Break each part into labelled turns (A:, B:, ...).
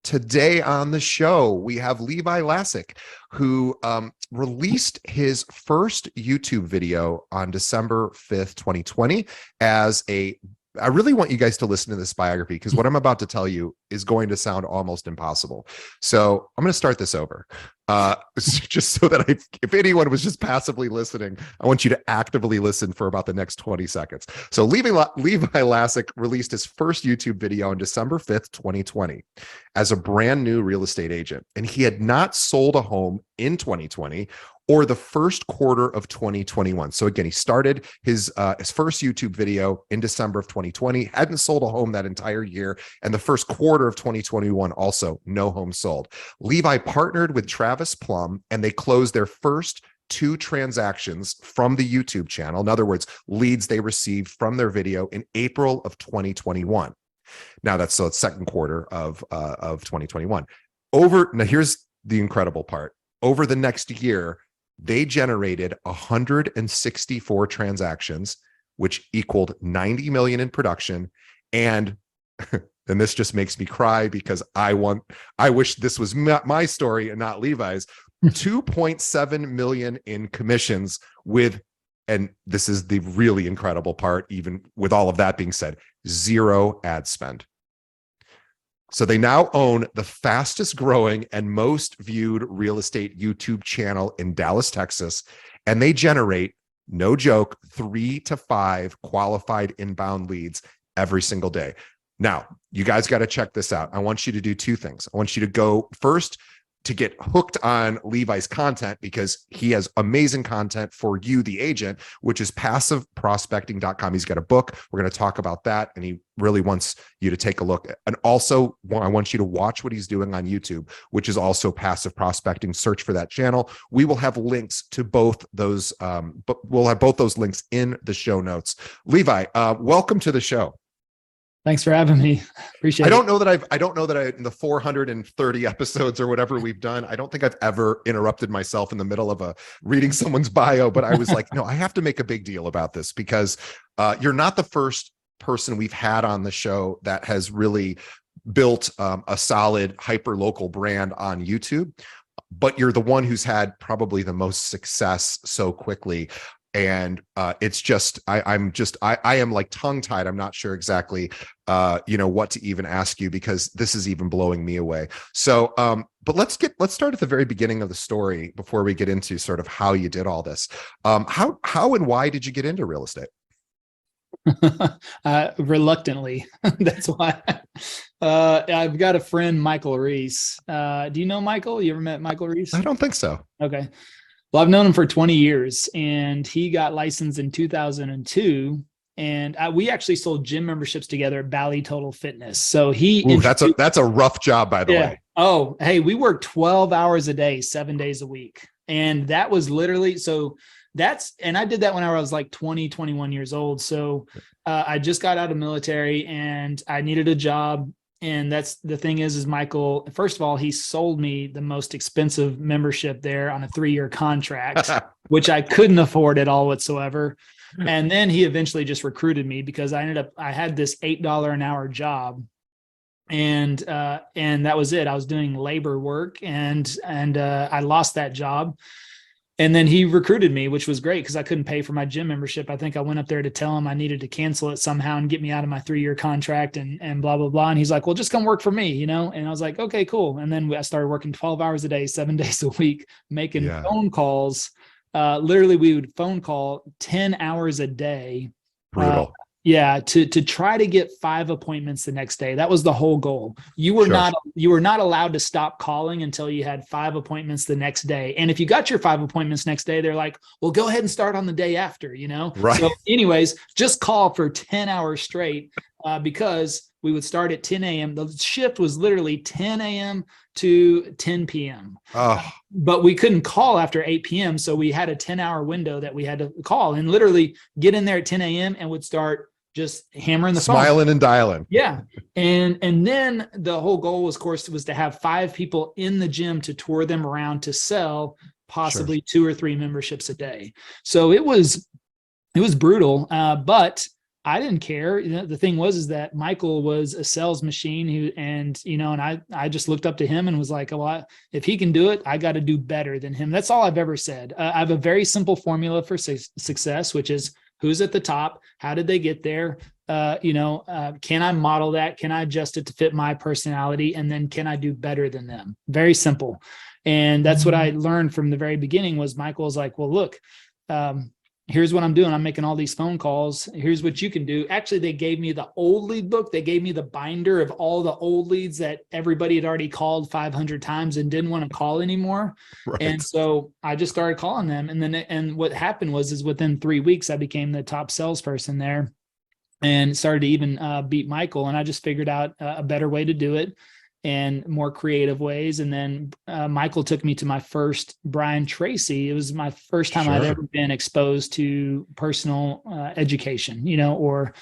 A: Today on the show, we have Levi Lascsak, who released his first YouTube video on December 5th, 2020 as a I really want you guys to listen to this biography because what I'm about to tell you is going to sound almost impossible. So I'm going to start this over. Just so that if anyone was just passively listening, I want you to actively listen for about the next 20 seconds. So Levi Lascsak released his first YouTube video on December 5th, 2020 as a brand new real estate agent. And he had not sold a home in 2020 or the first quarter of 2021. So again, he started his first YouTube video in December of 2020, hadn't sold a home that entire year, and the first quarter of 2021 also no home sold. Levi partnered with Travis Plum, and they closed their first 2 transactions from the YouTube channel. In other words, leads they received from their video in April of 2021. Now it's second quarter of 2021. Now here's the incredible part. Over the next year, they generated 164 transactions, which equaled 90 million in production. And this just makes me cry because I wish this was my story and not Levi's. 2.7 million in commissions and this is the really incredible part, even with all of that being said, 0 ad spend. So they now own the fastest growing and most viewed real estate YouTube channel in Dallas, Texas, and they generate, no joke, 3 to 5 qualified inbound leads every single day. Now, you guys got to check this out. I want you to do 2 things. I want you to go first to get hooked on Levi's content because he has amazing content for you, the agent, which is passiveprospecting.com. He's got a book. We're going to talk about that. And he really wants you to take a look. And also, I want you to watch what he's doing on YouTube, which is also passive prospecting. Search for that channel. We will have links to both those, but we'll have both those links in the show notes. Levi, welcome to the show.
B: Thanks for having me. Appreciate it. I don't know
A: that I in the 430 episodes or whatever we've done, I don't think I've ever interrupted myself in the middle of reading someone's bio, but I was like, no, I have to make a big deal about this because you're not the first person we've had on the show that has really built a solid hyper local brand on YouTube, but you're the one who's had probably the most success so quickly. And it's just, I am like tongue tied. I'm not sure exactly, what to even ask you because this is even blowing me away. So, but let's start at the very beginning of the story before we get into sort of how you did all this. How and why did you get into real estate?
B: Reluctantly. That's why. I've got a friend, Michael Reese. Do you know Michael? You ever met Michael Reese?
A: I don't think so.
B: Okay. Well, I've known him for 20 years and he got licensed in 2002 and we actually sold gym memberships together at Bally Total Fitness. So that's a rough job, by the way. Oh, hey, we worked 12 hours a day, 7 days a week. And that was literally, and I did that when I was like 20, 21 years old. So I just got out of military and I needed a job. And that's the thing is Michael, first of all, he sold me the most expensive membership there on a 3-year contract, which I couldn't afford at all whatsoever. And then he eventually just recruited me because I had this $8 an hour job. And that was it. I was doing labor work and I lost that job. And then he recruited me, which was great because I couldn't pay for my gym membership. I think I went up there to tell him I needed to cancel it somehow and get me out of my 3-year contract and blah, blah, blah. And he's like, well, just come work for me, And I was like, okay, cool. And then I started working 12 hours a day, 7 days a week, making phone calls. Literally, we would phone call 10 hours a day.
A: Brutal.
B: To try to get 5 appointments the next day. That was the whole goal. You were not allowed to stop calling until you had 5 appointments the next day. And if you got your 5 appointments next day, they're like, well, go ahead and start on the day after,
A: Right.
B: So anyways, just call for 10 hours straight because we would start at 10 a.m. The shift was literally 10 a.m. to 10 p.m.
A: Oh.
B: But we couldn't call after 8 p.m. So we had a 10-hour window that we had to call and literally get in there at 10 a.m. and would start just hammering the phone.
A: Smiling and dialing.
B: Yeah. And then the whole goal was, of course, was to have 5 people in the gym to tour them around to sell possibly 2 or 3 memberships a day. So it was brutal. But I didn't care. The thing is that Michael was a sales machine and I just looked up to him and was like, well, if he can do it, I got to do better than him. That's all I've ever said. I have a very simple formula for success, which is who's at the top? How did they get there? Can I model that? Can I adjust it to fit my personality? And then can I do better than them? Very simple. And that's what I learned from the very beginning was Michael was like, well, look, here's what I'm doing. I'm making all these phone calls. Here's what you can do. Actually, they gave me the old lead book. They gave me the binder of all the old leads that everybody had already called 500 times and didn't want to call anymore. Right. And so I just started calling them. And what happened is within 3 weeks, I became the top salesperson there and started to even beat Michael. And I just figured out a better way to do it and more creative ways. And then Michael took me to my first Brian Tracy. It was my first time I'd ever been exposed to personal education, or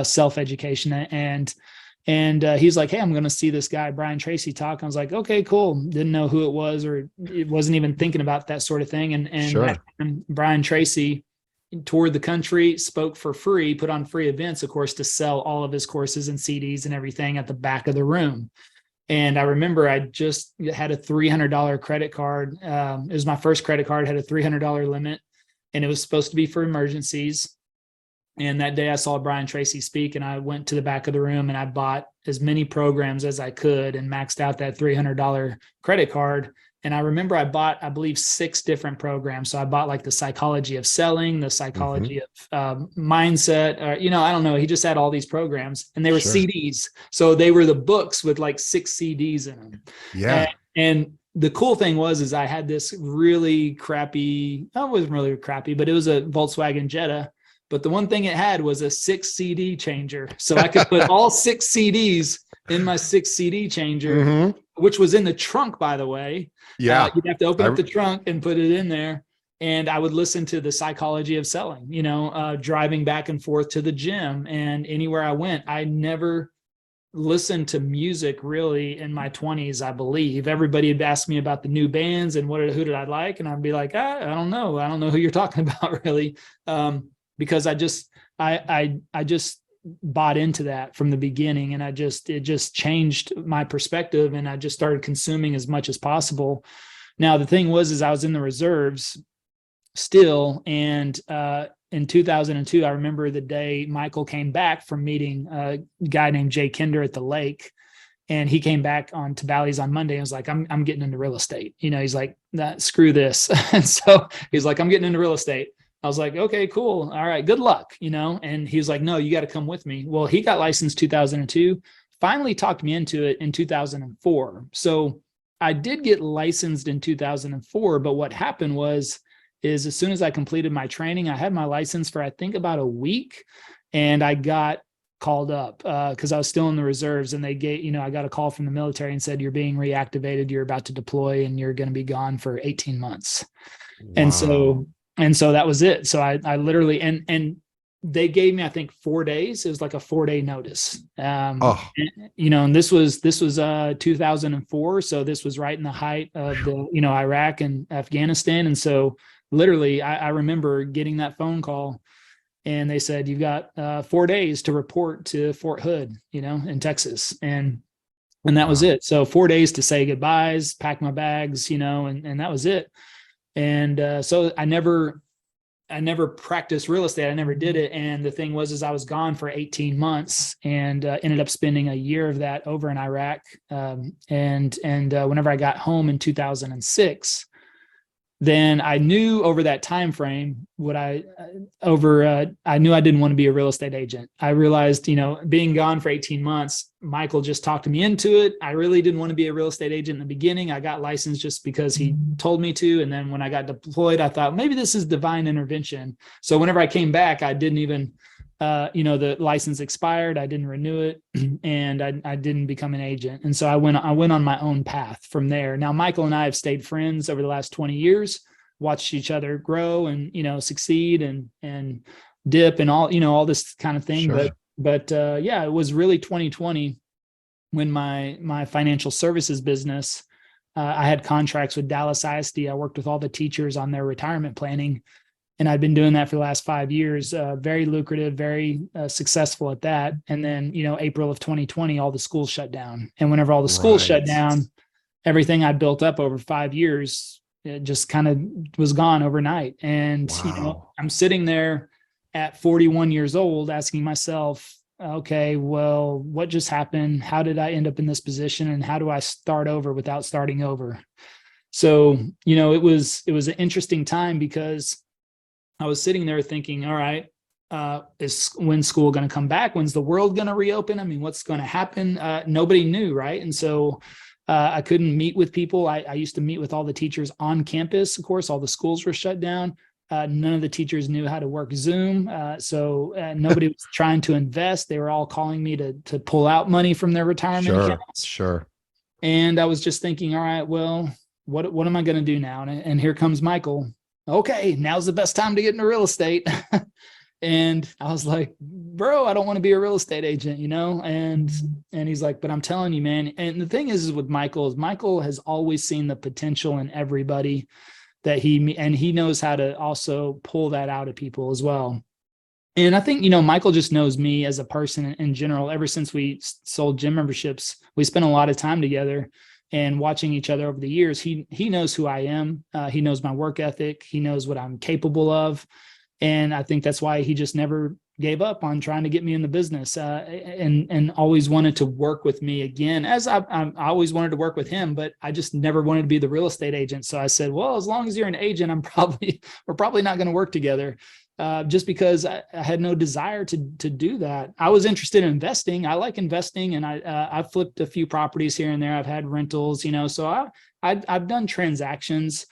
B: self-education. And he's like, hey, I'm going to see this guy, Brian Tracy, talk. I was like, okay, cool. Didn't know who it was, or it wasn't even thinking about that sort of thing. And Brian Tracy toured the country, spoke for free, put on free events, of course, to sell all of his courses and CDs and everything at the back of the room. And I remember I just had a $300 credit card. It was my first credit card, had a $300 limit, and it was supposed to be for emergencies. And that day I saw Brian Tracy speak, and I went to the back of the room and I bought as many programs as I could and maxed out that $300 credit card. And I remember I bought, I believe, 6 different programs. So I bought like the psychology of selling, the psychology of mindset, I don't know. He just had all these programs and they were CDs. So they were the books with like 6 CDs in them. Yeah. And the cool thing is I had this really crappy, it wasn't really crappy, but it was a Volkswagen Jetta. But the one thing it had was a 6 CD changer. So I could put all 6 CDs in my 6 CD changer, which was in the trunk, by the way. Yeah. You'd have to open up the trunk and put it in there. And I would listen to the psychology of selling, driving back and forth to the gym and anywhere I went. I never listened to music really in my 20s, I believe. Everybody had asked me about the new bands and who did I like? And I'd be like, I don't know. I don't know who you're talking about really. Because I just bought into that from the beginning, and it just changed my perspective, and I just started consuming as much as possible. Now, the thing is I was in the reserves still, and in 2002, I remember the day Michael came back from meeting a guy named Jay Kinder at the lake, and he came back on to Bally's on Monday and was like, I'm getting into real estate. He's like, screw this. And so he's like, I'm getting into real estate. I was like, okay, cool. All right, good luck, And he was like, no, you got to come with me. Well, he got licensed 2002, finally talked me into it in 2004. So I did get licensed in 2004, but what happened is as soon as I completed my training, I had my license for, I think, about a week, and I got called up because I was still in the reserves, and they I got a call from the military and said, you're being reactivated, you're about to deploy, and you're going to be gone for 18 months. Wow. And so that was it. So I literally, and they gave me, I think, 4 days. It was like a 4-day notice. And this was 2004. So this was right in the height of the, Iraq and Afghanistan. And so literally I remember getting that phone call, and they said, you've got 4 days to report to Fort Hood, in Texas. And that was it. So 4 days to say goodbyes, pack my bags, and that was it. And so I never practiced real estate. I never did it. And the thing is I was gone for 18 months and ended up spending a year of that over in Iraq. And whenever I got home in 2006, then I knew over that time frame I knew I didn't want to be a real estate agent. I realized, being gone for 18 months, Michael just talked me into it. I really didn't want to be a real estate agent in the beginning. I got licensed just because he told me to. And then when I got deployed, I thought maybe this is divine intervention. So whenever I came back, I didn't even, the license expired. I didn't renew it, and I didn't become an agent. And so I went on my own path from there. Now, Michael and I have stayed friends over the last 20 years, watched each other grow and, succeed and dip and all this kind of thing. Sure. But it was really 2020 when my financial services business, I had contracts with Dallas ISD. I worked with all the teachers on their retirement planning. And I'd been doing that for the last 5 years, very lucrative, very successful at that. And then, April of 2020, all the schools shut down. And whenever all the schools shut down, everything I built up over 5 years, it just kind of was gone overnight. And, I'm sitting there at 41 years old asking myself, okay, well, what just happened? How did I end up in this position? And how do I start over without starting over? So, it was an interesting time because I was sitting there thinking, all right, when's school going to come back? When's the world going to reopen? I mean, what's going to happen? Nobody knew, right? And so I couldn't meet with people. I used to meet with all the teachers on campus. Of course, all the schools were shut down. None of the teachers knew how to work Zoom. So nobody was trying to invest. They were all calling me to pull out money from their retirement accounts.
A: Sure.
B: And I was just thinking, all right, well, what am I going to do now? And here comes Michael. Okay, now's the best time to get into real estate. And I was like, bro, I don't want to be a real estate agent, and he's like, but I'm telling you, man. And the thing is with Michael has always seen the potential in everybody that he knows how to also pull that out of people as well. And I think, Michael just knows me as a person in general. Ever since we sold gym memberships, we spent a lot of time together and watching each other over the years. He knows who I am. He knows my work ethic. He knows what I'm capable of. And I think that's why he just never gave up on trying to get me in the business, and always wanted to work with me again, as I always wanted to work with him, but I just never wanted to be the real estate agent. So I said, well, as long as you're an agent, we're probably not going to work together. Just because I had no desire to do that. I was interested in investing. I like investing, and I flipped a few properties here and there. I've had rentals, so I've done transactions,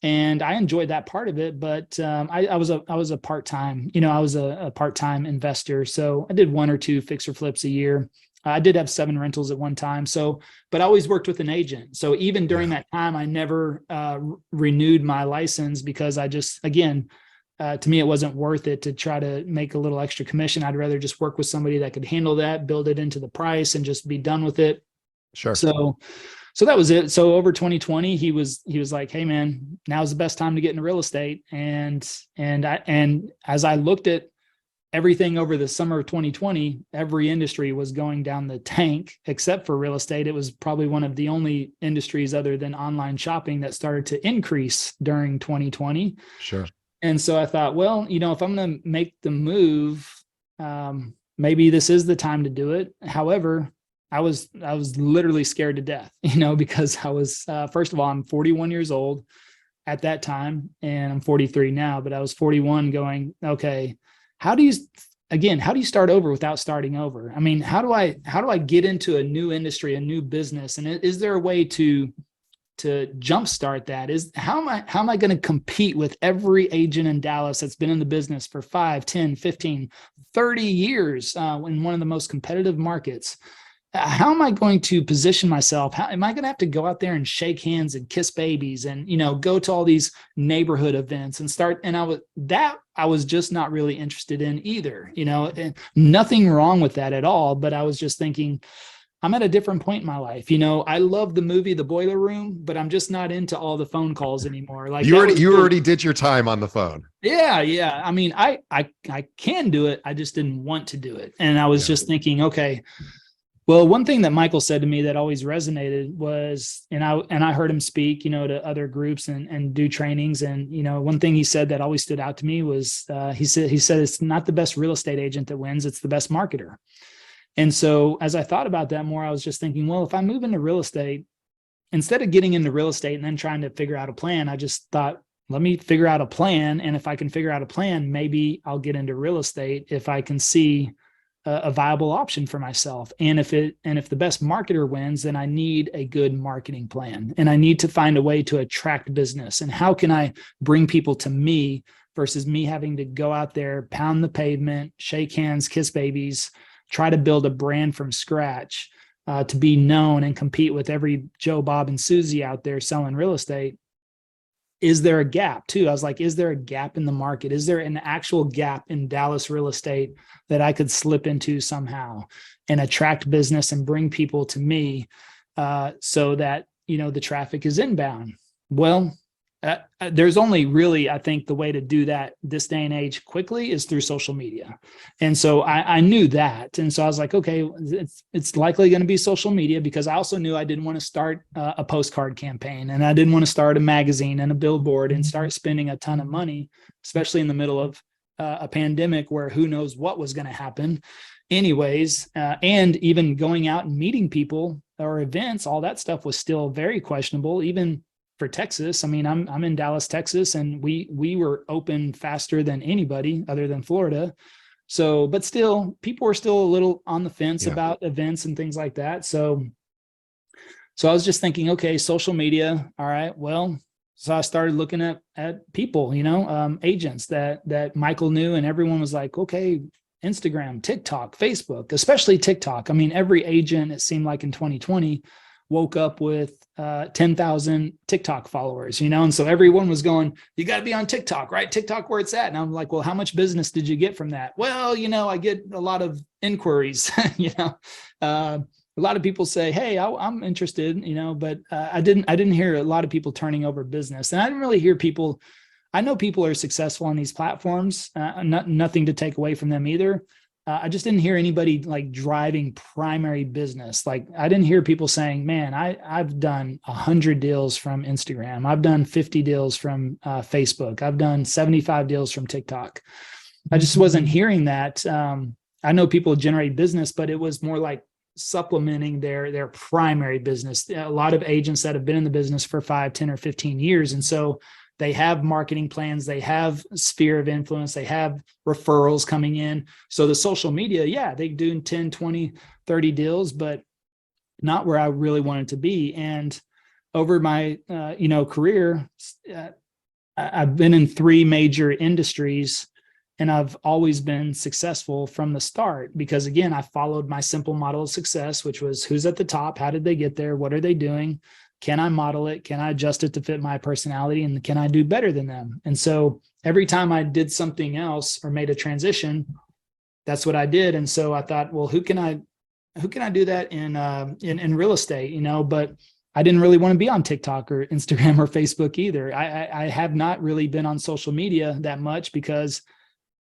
B: and I enjoyed that part of it. But I was a part-time, I was a part-time investor. So I did 1 or 2 fixer flips a year. I did have 7 rentals at one time. So, but I always worked with an agent. So even during that time, I never renewed my license because I just, again, to me, it wasn't worth it to try to make a little extra commission. I'd rather just work with somebody that could handle that, build it into the price, and just be done with it.
A: Sure.
B: So that was it. So over 2020, he was like, hey man, now's the best time to get into real estate. And as I looked at everything over the summer of 2020, every industry was going down the tank except for real estate. It was probably one of the only industries other than online shopping that started to increase during 2020.
A: Sure.
B: And so I thought, well, if I'm going to make the move, maybe this is the time to do it. However, I was literally scared to death, because I was, first of all, I'm 41 years old at that time, and I'm 43 now, but I was 41 going, okay, how do you start over without starting over? I mean, how do I get into a new industry, a new business? And is there a way to jumpstart that? How am I going to compete with every agent in Dallas that's been in the business for 5, 10, 15, 30 years in one of the most competitive markets? How am I going to position myself? How am I going to have to go out there and shake hands and kiss babies and, go to all these neighborhood events and start? And I was just not really interested in either, and nothing wrong with that at all. But I was just thinking, I'm at a different point in my life. I love the movie The Boiler Room, but I'm just not into all the phone calls anymore. Like you
A: already did your time on the phone.
B: Yeah. I mean, I can do it. I just didn't want to do it. And I was just thinking, okay, well, one thing that Michael said to me that always resonated was, and I heard him speak, to other groups and do trainings. And, one thing he said that always stood out to me was, he said, it's not the best real estate agent that wins, it's the best marketer. And so as I thought about that more, I was just thinking, well, if I move into real estate, instead of getting into real estate and then trying to figure out a plan, I just thought, let me figure out a plan. And if I can figure out a plan, maybe I'll get into real estate if I can see a viable option for myself. And if the best marketer wins, then I need a good marketing plan, and I need to find a way to attract business. And how can I bring people to me versus me having to go out there, pound the pavement, shake hands, kiss babies, try to build a brand from scratch to be known and compete with every Joe, Bob, and Susie out there selling real estate. Is there a gap too? I was like, is there a gap in the market? Is there an actual gap in Dallas real estate that I could slip into somehow and attract business and bring people to me so that, the traffic is inbound? Well, there's only really, I think the way to do that this day and age quickly is through social media. And so I knew that. And so I was like, okay, it's likely going to be social media, because I also knew I didn't want to start a postcard campaign, and I didn't want to start a magazine and a billboard and start spending a ton of money, especially in the middle of a pandemic where who knows what was going to happen anyways. And even going out and meeting people or events, all that stuff was still very questionable, even for Texas. I mean, I'm in Dallas, Texas, and we were open faster than anybody other than Florida. So, but still, people were still a little on the fence about events and things like that. So I was just thinking, okay, social media. All right, well, so I started looking at people, agents that Michael knew, and everyone was like, okay, Instagram, TikTok, Facebook, especially TikTok. I mean, every agent, it seemed like in 2020, woke up with 10,000 TikTok followers, and so everyone was going, you got to be on TikTok, right? TikTok where it's at. And I'm like, well, how much business did you get from that? Well, I get a lot of inquiries, a lot of people say, hey, I'm interested, but I didn't hear a lot of people turning over business. And I didn't really hear people. I know people are successful on these platforms, nothing to take away from them either. I just didn't hear anybody like driving primary business. Like I didn't hear people saying, man, I've done 100 deals from Instagram. I've done 50 deals from Facebook. I've done 75 deals from TikTok. I just wasn't hearing that. I know people generate business, but it was more like supplementing their primary business. A lot of agents that have been in the business for 5, 10, or 15 years. And so they have marketing plans, they have sphere of influence, they have referrals coming in. So the social media, they do 10, 20, 30 deals, but not where I really wanted to be. And over my, career, I've been in 3 major industries, and I've always been successful from the start because, again, I followed my simple model of success, which was who's at the top, how did they get there, what are they doing? Can I model it? Can I adjust it to fit my personality? And can I do better than them? And so every time I did something else or made a transition, that's what I did. And so I thought, well, who can I do that in real estate? But I didn't really want to be on TikTok or Instagram or Facebook either. I have not really been on social media that much because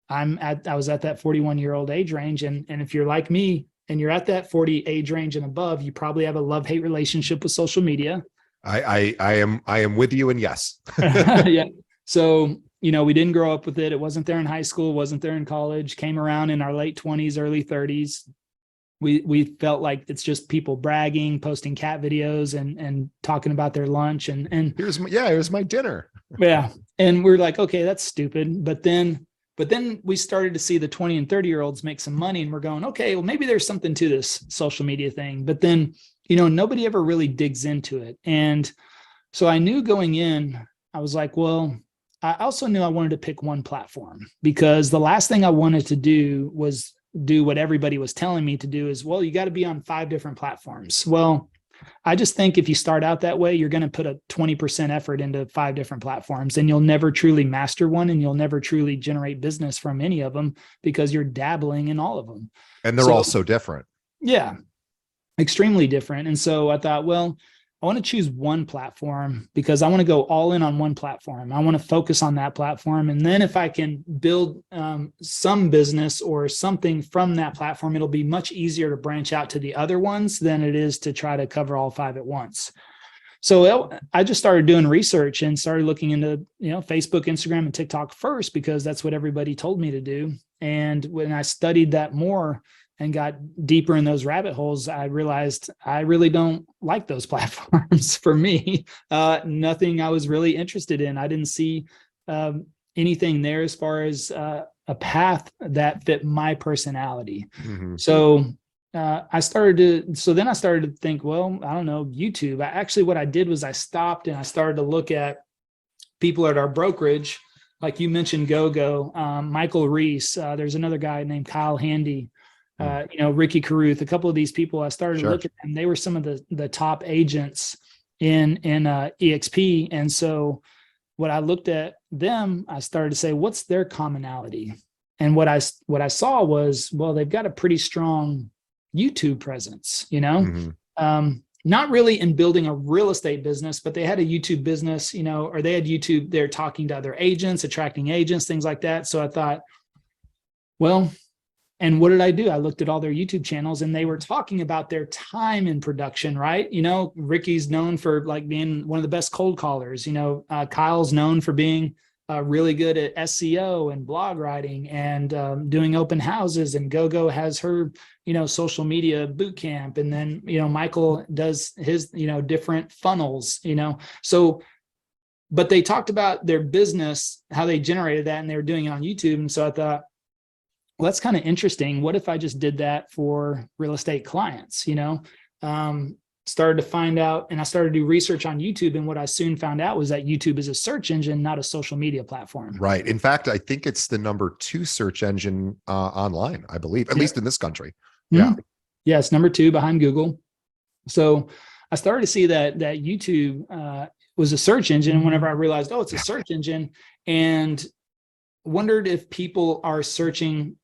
B: I was at that 41-year-old age range. And if you're like me, and you're at that 40 age range and above, you probably have a love-hate relationship with social media.
A: I am with you, and yes.
B: Yeah. So, we didn't grow up with it. It wasn't there in high school, wasn't there in college, came around in our late 20s, early 30s. We felt like it's just people bragging, posting cat videos and talking about their lunch and
A: it was my dinner.
B: Yeah. And we're like, okay, that's stupid. But then we started to see the 20 and 30-year-olds make some money, and we're going, okay, well, maybe there's something to this social media thing. But then, nobody ever really digs into it. And so I knew going in, I was like, well, I also knew I wanted to pick one platform, because the last thing I wanted to do was do what everybody was telling me to do is, well, you got to be on 5 different platforms. Well, I just think if you start out that way, you're going to put a 20% effort into 5 different platforms, and you'll never truly master one, and you'll never truly generate business from any of them because you're dabbling in all of them.
A: And they're all so different.
B: Yeah, extremely different. And so I thought, well, I want to choose one platform because I want to go all in on one platform. I want to focus on that platform. And then if I can build some business or something from that platform, it'll be much easier to branch out to the other ones than it is to try to cover all 5 at once. So I just started doing research and started looking into, Facebook, Instagram, and TikTok first, because that's what everybody told me to do. And when I studied that more and got deeper in those rabbit holes, I realized I really don't like those platforms for me. Nothing I was really interested in. I didn't see anything there as far as a path that fit my personality. Mm-hmm. So then I started to think, well, I don't know, YouTube. What I did was I stopped and I started to look at people at our brokerage. Like you mentioned, GoGo, Michael Reese. There's another guy named Kyle Handy. Ricky Caruth, a couple of these people, I started to look at them. They were some of the top agents in EXP. And so when I looked at them, I started to say, what's their commonality? And what I saw was, well, they've got a pretty strong YouTube presence, Mm-hmm. not really in building a real estate business, but they had a YouTube business, or they had YouTube. They're talking to other agents, attracting agents, things like that. So I thought, well, and what did I do? I looked at all their YouTube channels and they were talking about their time in production, right? Ricky's known for like being one of the best cold callers. Kyle's known for being really good at SEO and blog writing and doing open houses. And GoGo has her, social media boot camp. And then, Michael does his, different funnels, So, but they talked about their business, how they generated that, and they were doing it on YouTube. And so I thought, well, that's kind of interesting. What if I just did that for real estate clients, started to find out, and I started to do research on YouTube. And what I soon found out was that YouTube is a search engine, not a social media platform.
A: Right. In fact, I think it's the number 2 search engine online, I believe, at least in this country. Yeah.
B: Yeah. It's number 2 behind Google. So I started to see that YouTube was a search engine. And whenever I realized, it's a search engine, and wondered if people are searching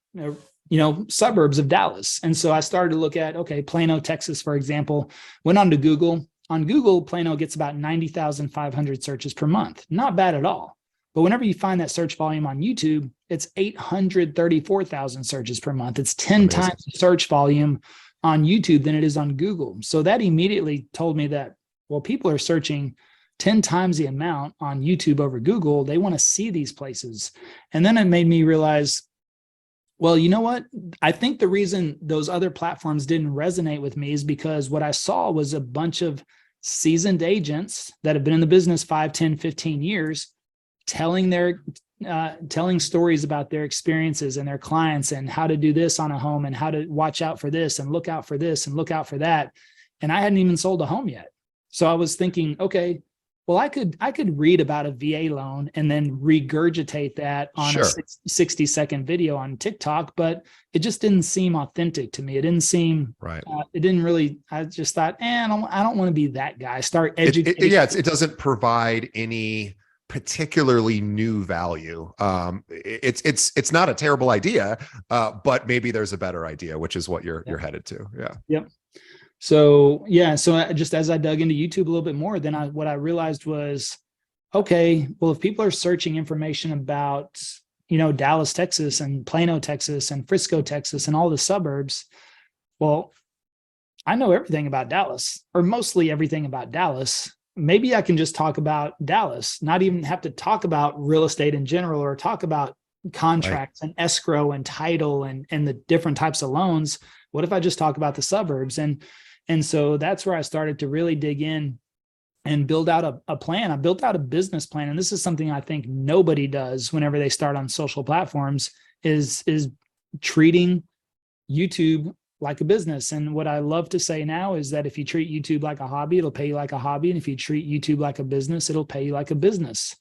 B: suburbs of Dallas. And so I started to look at, Plano, Texas, for example, went on to Google. On Google, Plano gets about 90,500 searches per month. Not bad at all. But whenever you find that search volume on YouTube, it's 834,000 searches per month. It's 10 times the search volume on YouTube than it is on Google. So that immediately told me that, well, people are searching 10 times the amount on YouTube over Google. They want to see these places. And then it made me realize, well, you know what? I think the reason those other platforms didn't resonate with me is because what I saw was a bunch of seasoned agents that have been in the business 5, 10, 15 years telling stories about their experiences and their clients and how to do this on a home and how to watch out for this and look out for this and look out for that. And I hadn't even sold a home yet. So I was thinking, okay, well, I could read about a VA loan and then regurgitate that on a 60-second video on TikTok, but it just didn't seem authentic to me. It didn't seem right. It didn't really. I just thought, I don't want to be that guy. Start educating.
A: It doesn't provide any particularly new value. It's not a terrible idea, but maybe there's a better idea, which is what you're headed to. Yeah.
B: Yep. So just as I dug into YouTube a little bit more, then what I realized was, okay, well, if people are searching information about, Dallas, Texas and Plano, Texas and Frisco, Texas and all the suburbs, well, I know everything about Dallas, or mostly everything about Dallas. Maybe I can just talk about Dallas, not even have to talk about real estate in general or talk about contracts and escrow and title and the different types of loans. What if I just talk about the suburbs? And so that's where I started to really dig in and build out a plan. I built out a business plan. And this is something I think nobody does whenever they start on social platforms is treating YouTube like a business. And what I love to say now is that if you treat YouTube like a hobby, it'll pay you like a hobby. And if you treat YouTube like a business, it'll pay you like a business.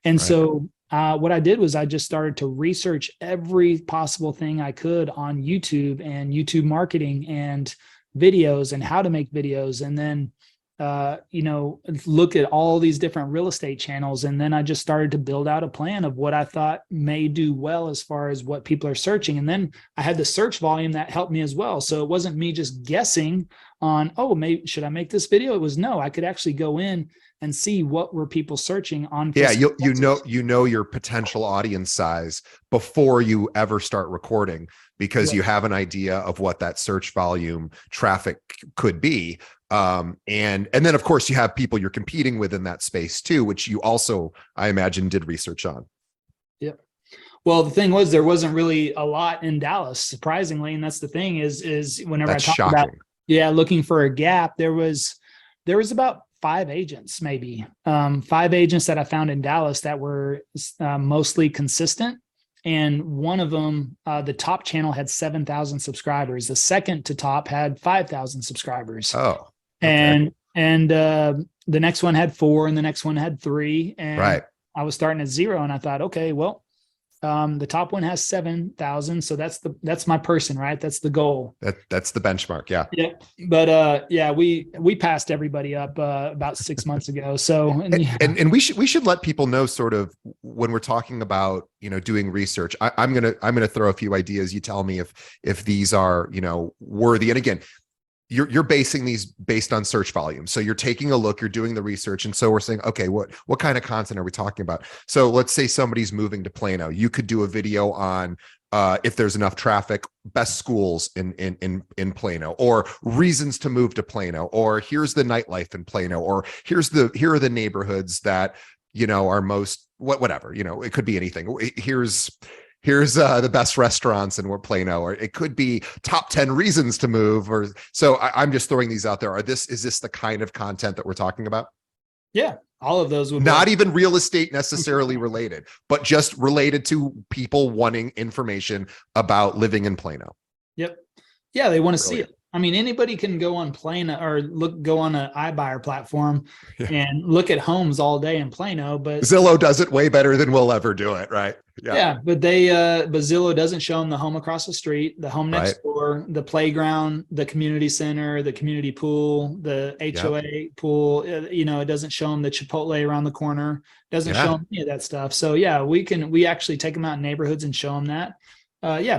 B: And so what I did was I just started to research every possible thing I could on YouTube and YouTube marketing and videos and how to make videos. And then, look at all these different real estate channels. And then I just started to build out a plan of what I thought may do well as far as what people are searching. And then I had the search volume that helped me as well. So it wasn't me just guessing on, maybe should I make this video? It was no, I could actually go in and see what were people searching on.
A: Yeah, you know your potential audience size before you ever start recording, because you have an idea of what that search volume traffic could be. And then of course you have people you're competing with in that space too, which you also, I imagine, did research on.
B: Yeah. Well, the thing was, there wasn't really a lot in Dallas, surprisingly. And that's the thing is whenever I talk about, looking for a gap, there was about 5 agents, maybe 5 agents that I found in Dallas that were mostly consistent. And one of them, the top channel had 7,000 subscribers. The second to top had 5,000 subscribers.
A: Oh, okay.
B: And the next one had 4 and the next one had 3. And I was starting at 0. And I thought, okay, well, the top one has 7,000. So that's my person, right? That's the goal.
A: That's the benchmark. Yeah.
B: Yeah. But we passed everybody up about 6 months ago. So,
A: and we should let people know sort of when we're talking about, doing research, I'm going to throw a few ideas. You tell me if these are, worthy. And again, you're basing these based on search volume. So you're taking a look, you're doing the research. And so we're saying, okay, what kind of content are we talking about? So let's say somebody's moving to Plano. You could do a video on if there's enough traffic, best schools in Plano, or reasons to move to Plano, or here's the nightlife in Plano, or here are the neighborhoods that, are most whatever, it could be anything. Here's the best restaurants in Plano, or it could be top 10 reasons to move. Or so I'm just throwing these out there. Is this the kind of content that we're talking about?
B: Yeah, all of those would
A: not even real estate necessarily related, but just related to people wanting information about living in Plano.
B: Yep. Yeah, they want to see it. I mean, anybody can go on Plano or go on an iBuyer platform and look at homes all day in Plano, but
A: Zillow does it way better than we'll ever do it, right?
B: Yeah, but Zillow doesn't show them the home across the street, the home next door, the playground, the community center, the community pool, the HOA pool. It doesn't show them the Chipotle around the corner. It doesn't show them any of that stuff. So yeah, we actually take them out in neighborhoods and show them that.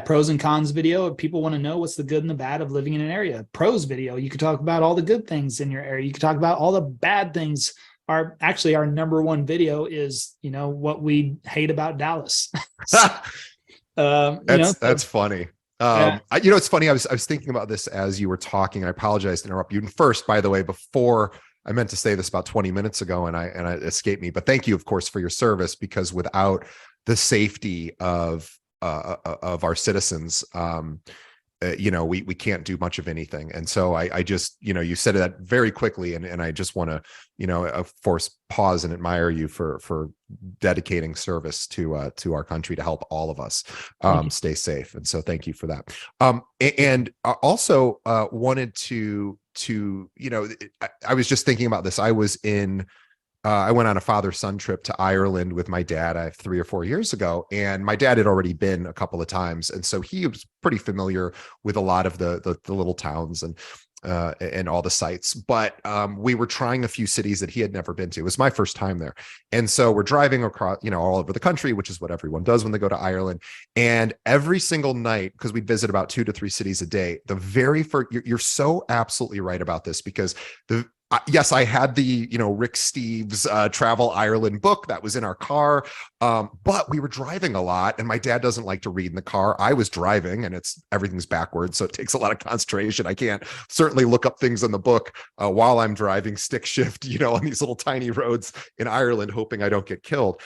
B: Pros and cons video. If people want to know what's the good and the bad of living in an area. Pros video, you could talk about all the good things in your area. You could talk about all the bad things. Our number one video is, what we hate about Dallas.
A: That's funny. It's funny. I was thinking about this as you were talking. I apologize to interrupt you. And first, by the way, before I meant to say this about 20 minutes ago and it escaped me, but thank you, of course, for your service, because without the safety of our citizens, we can't do much of anything. And so I just, you said that very quickly. And I just want to, of course, pause and admire you for dedicating service to our country to help all of us stay safe. And so thank you for that. And also wanted to, I was just thinking about this. I went on a father-son trip to Ireland with my dad 3 or 4 years ago, and my dad had already been a couple of times, and so he was pretty familiar with a lot of the little towns and all the sites. But we were trying a few cities that he had never been to. It was my first time there, and so we're driving across, all over the country, which is what everyone does when they go to Ireland. And every single night, because we'd visit about 2 to 3 cities a day, the very first, you're so absolutely right about this, because yes, I had the, Rick Steves Travel Ireland book that was in our car, but we were driving a lot, and my dad doesn't like to read in the car. I was driving, and everything's backwards, so it takes a lot of concentration. I can't certainly look up things in the book while I'm driving stick shift, on these little tiny roads in Ireland, hoping I don't get killed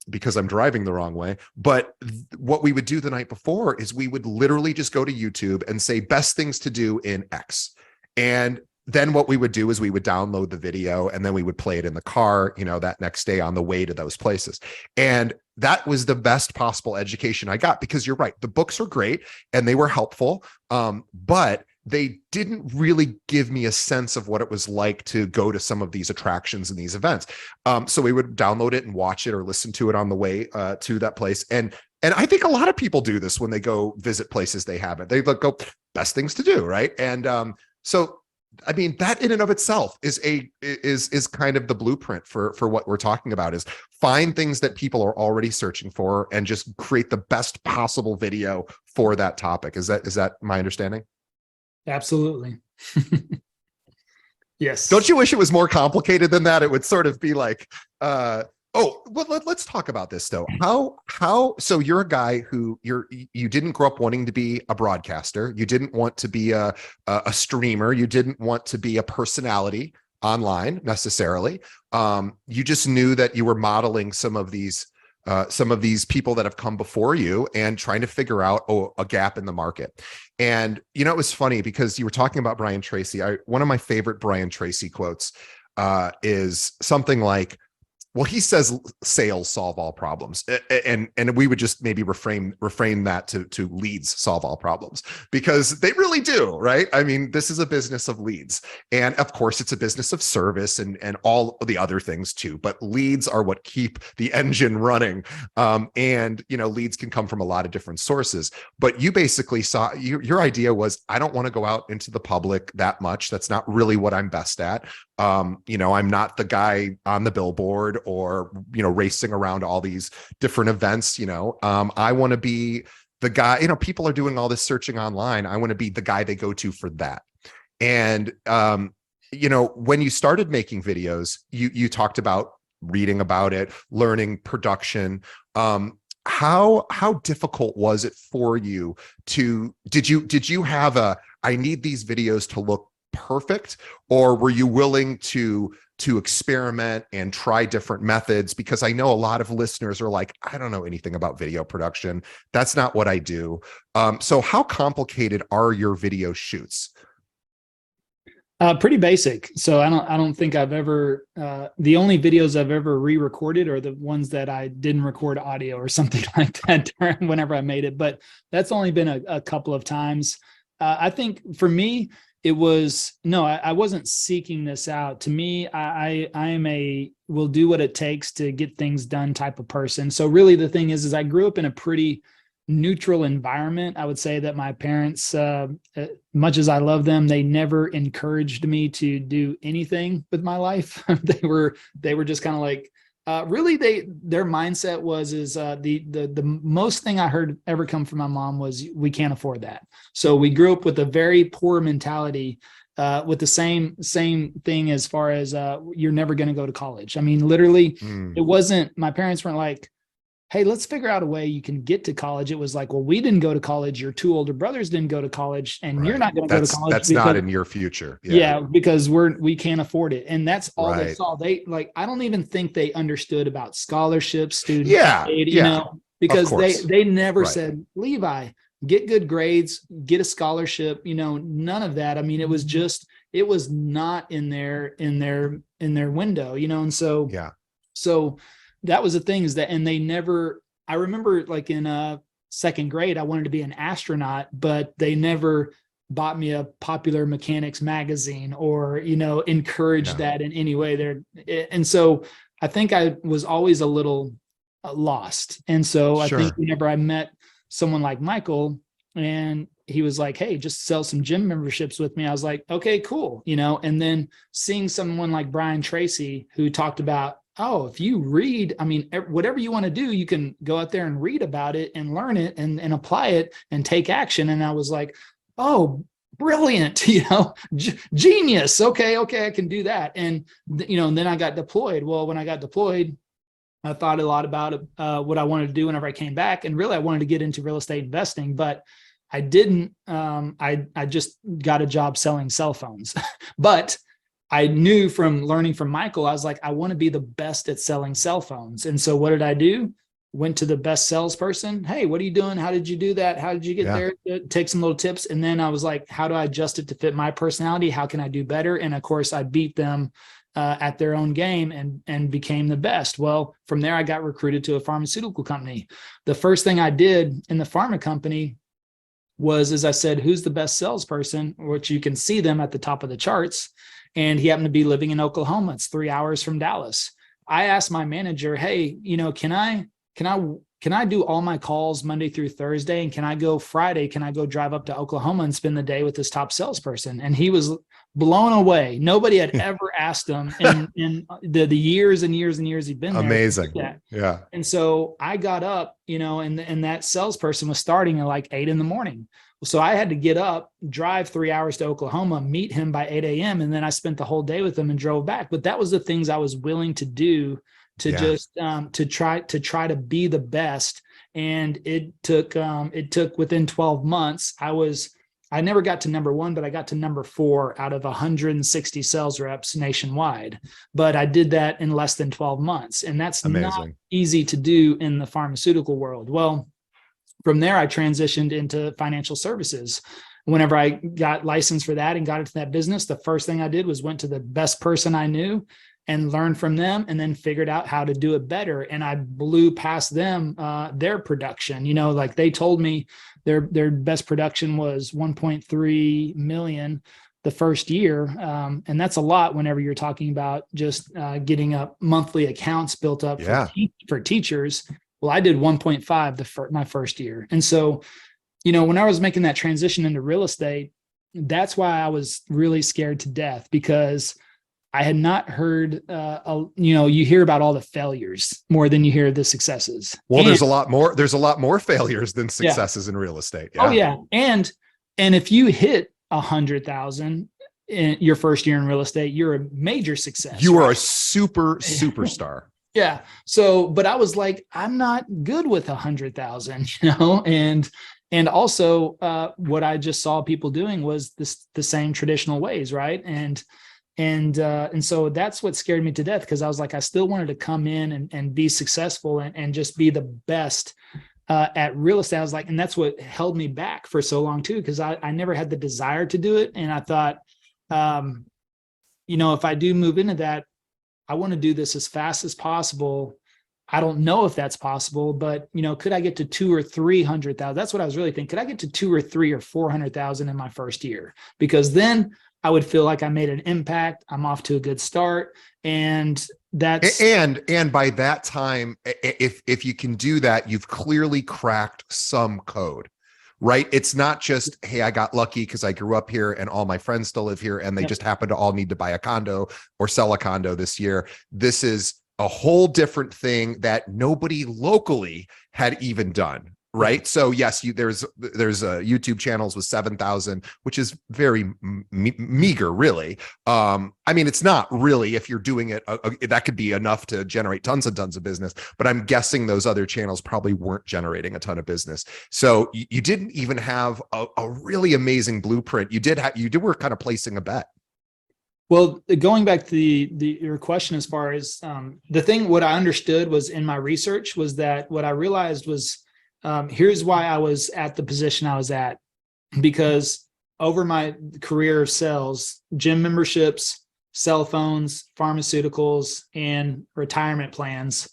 A: because I'm driving the wrong way. But what we would do the night before is we would literally just go to YouTube and say best things to do in X. And then what we would do is we would download the video, and then we would play it in the car, that next day on the way to those places. And that was the best possible education I got, because you're right. The books are great and they were helpful. But they didn't really give me a sense of what it was like to go to some of these attractions and these events. So we would download it and watch it or listen to it on the way to that place. And I think a lot of people do this when they go visit places they haven't. They go best things to do, right? And so I mean, that in and of itself is kind of the blueprint for what we're talking about, is find things that people are already searching for and just create the best possible video for that topic. Is that my understanding?
B: Absolutely. Yes.
A: Don't you wish it was more complicated than that? It would sort of be like, let's talk about this though. So you're a guy who you didn't grow up wanting to be a broadcaster. You didn't want to be a streamer. You didn't want to be a personality online necessarily. You just knew that you were modeling some of these people that have come before you and trying to figure out a gap in the market. And, it was funny because you were talking about Brian Tracy. One of my favorite Brian Tracy quotes is something like, well, he says sales solve all problems, and we would just maybe reframe that to leads solve all problems, because they really do, right? I mean, this is a business of leads, and of course it's a business of service and all the other things too, but leads are what keep the engine running. And leads can come from a lot of different sources, but you basically saw your idea was, I don't want to go out into the public that much. That's not really what I'm best at. I'm not the guy on the billboard or, racing around all these different events. I want to be the guy, people are doing all this searching online. I want to be the guy they go to for that. And, when you started making videos, you talked about reading about it, learning production. How difficult was it for you did you have I need these videos to look perfect, or were you willing to experiment and try different methods? Because I know a lot of listeners are like, I don't know anything about video production. That's not what I do. So how complicated are your video shoots?
B: Pretty basic. So I don't think I've ever, the only videos I've ever re-recorded are the ones that I didn't record audio or something like that whenever I made it. But that's only been a couple of times. I think for me, it was, no, I wasn't seeking this out. To me, I am will do what it takes to get things done type of person. So really the thing is I grew up in a pretty neutral environment. I would say that my parents, much as I love them, they never encouraged me to do anything with my life. they were just kind of like, really their mindset was the most thing I heard ever come from my mom was, we can't afford that. So we grew up with a very poor mentality, with the same thing as far as you're never going to go to college. I mean, literally, it wasn't, my parents weren't like, hey, let's figure out a way you can get to college. It was like, well, we didn't go to college. Your two older brothers didn't go to college, and you're not going to go to college.
A: That's not in your future.
B: Yeah, because we can't afford it. And that's all they saw. They I don't even think they understood about scholarships, student aid, because they never said, Levi, get good grades, get a scholarship, none of that. I mean, it was not in their window, and so, so that was the thing is that, and they never, I remember like in second grade, I wanted to be an astronaut, but they never bought me a Popular Mechanics magazine or, encouraged that in any way there. And so I think I was always a little lost. And so I think whenever I met someone like Michael and he was like, hey, just sell some gym memberships with me, I was like, okay, cool. And then seeing someone like Brian Tracy, who talked about, oh, if you read, I mean, whatever you want to do, you can go out there and read about it and learn it and apply it and take action. And I was like, oh, brilliant, genius. Okay, I can do that. And, and then I got deployed. Well, when I got deployed, I thought a lot about what I wanted to do whenever I came back. And really, I wanted to get into real estate investing, but I didn't. I just got a job selling cell phones. But I knew from learning from Michael, I was like, I want to be the best at selling cell phones. And so what did I do? Went to the best salesperson. Hey, what are you doing? How did you do that? How did you get there? Take some little tips. And then I was like, how do I adjust it to fit my personality? How can I do better? And of course, I beat them at their own game and became the best. Well, from there, I got recruited to a pharmaceutical company. The first thing I did in the pharma company was, as I said, who's the best salesperson, which you can see them at the top of the charts. And he happened to be living in Oklahoma. It's 3 hours from Dallas. I asked my manager, hey, can I do all my calls Monday through Thursday? And can I go Friday? Can I go drive up to Oklahoma and spend the day with this top salesperson? And he was blown away. Nobody had ever asked him in the years and years and years he'd been there.
A: Amazing. Yeah.
B: And so I got up, and that salesperson was starting at like 8 a.m. So I had to get up, drive 3 hours to Oklahoma, meet him by 8 a.m. And then I spent the whole day with him and drove back. But that was the things I was willing to do to just to try to be the best. And it took within 12 months, I never got to number 1, but I got to number 4 out of 160 sales reps nationwide. But I did that in less than 12 months. And that's not easy to do in the pharmaceutical world. Well, from there, I transitioned into financial services. Whenever I got licensed for that and got into that business, the first thing I did was went to the best person I knew and learned from them, and then figured out how to do it better. And I blew past them, their production. Like they told me their best production was 1.3 million the first year. And that's a lot whenever you're talking about just getting up monthly accounts built up for teachers. Well, I did 1.5 my first year. And so, when I was making that transition into real estate, that's why I was really scared to death, because I had not heard, you hear about all the failures more than you hear the successes.
A: Well, there's a lot more failures than successes in real estate.
B: Yeah. Oh yeah. And if you hit 100,000, in your first year in real estate, you're a major success.
A: You are a superstar.
B: Yeah. So, but I was like, I'm not good with 100,000, and also what I just saw people doing was the same traditional ways. Right. And so that's what scared me to death, because I was like, I still wanted to come in and be successful and just be the best at real estate. I was like, and that's what held me back for so long too, because I never had the desire to do it. And I thought, if I do move into that, I want to do this as fast as possible. I don't know if that's possible, but could I get to 200,000 or 300,000? That's what I was really thinking. Could I get to 200,000 or 300,000 or 400,000 in my first year? Because then I would feel like I made an impact. I'm off to a good start. And that's
A: and by that time, if you can do that, you've clearly cracked some code. Right. It's not just, hey, I got lucky because I grew up here and all my friends still live here and they just happen to all need to buy a condo or sell a condo this year. This is a whole different thing that nobody locally had even done. Right. So yes, there's YouTube channels with 7,000, which is very meager, really. I mean, it's not really, if you're doing it, that could be enough to generate tons and tons of business, but I'm guessing those other channels probably weren't generating a ton of business. So you didn't even have a really amazing blueprint. You were kind of placing a bet.
B: Well, going back to your question, as far as what I understood was in my research was that what I realized was, here's why I was at the position I was at, because over my career of sales, gym memberships, cell phones, pharmaceuticals, and retirement plans,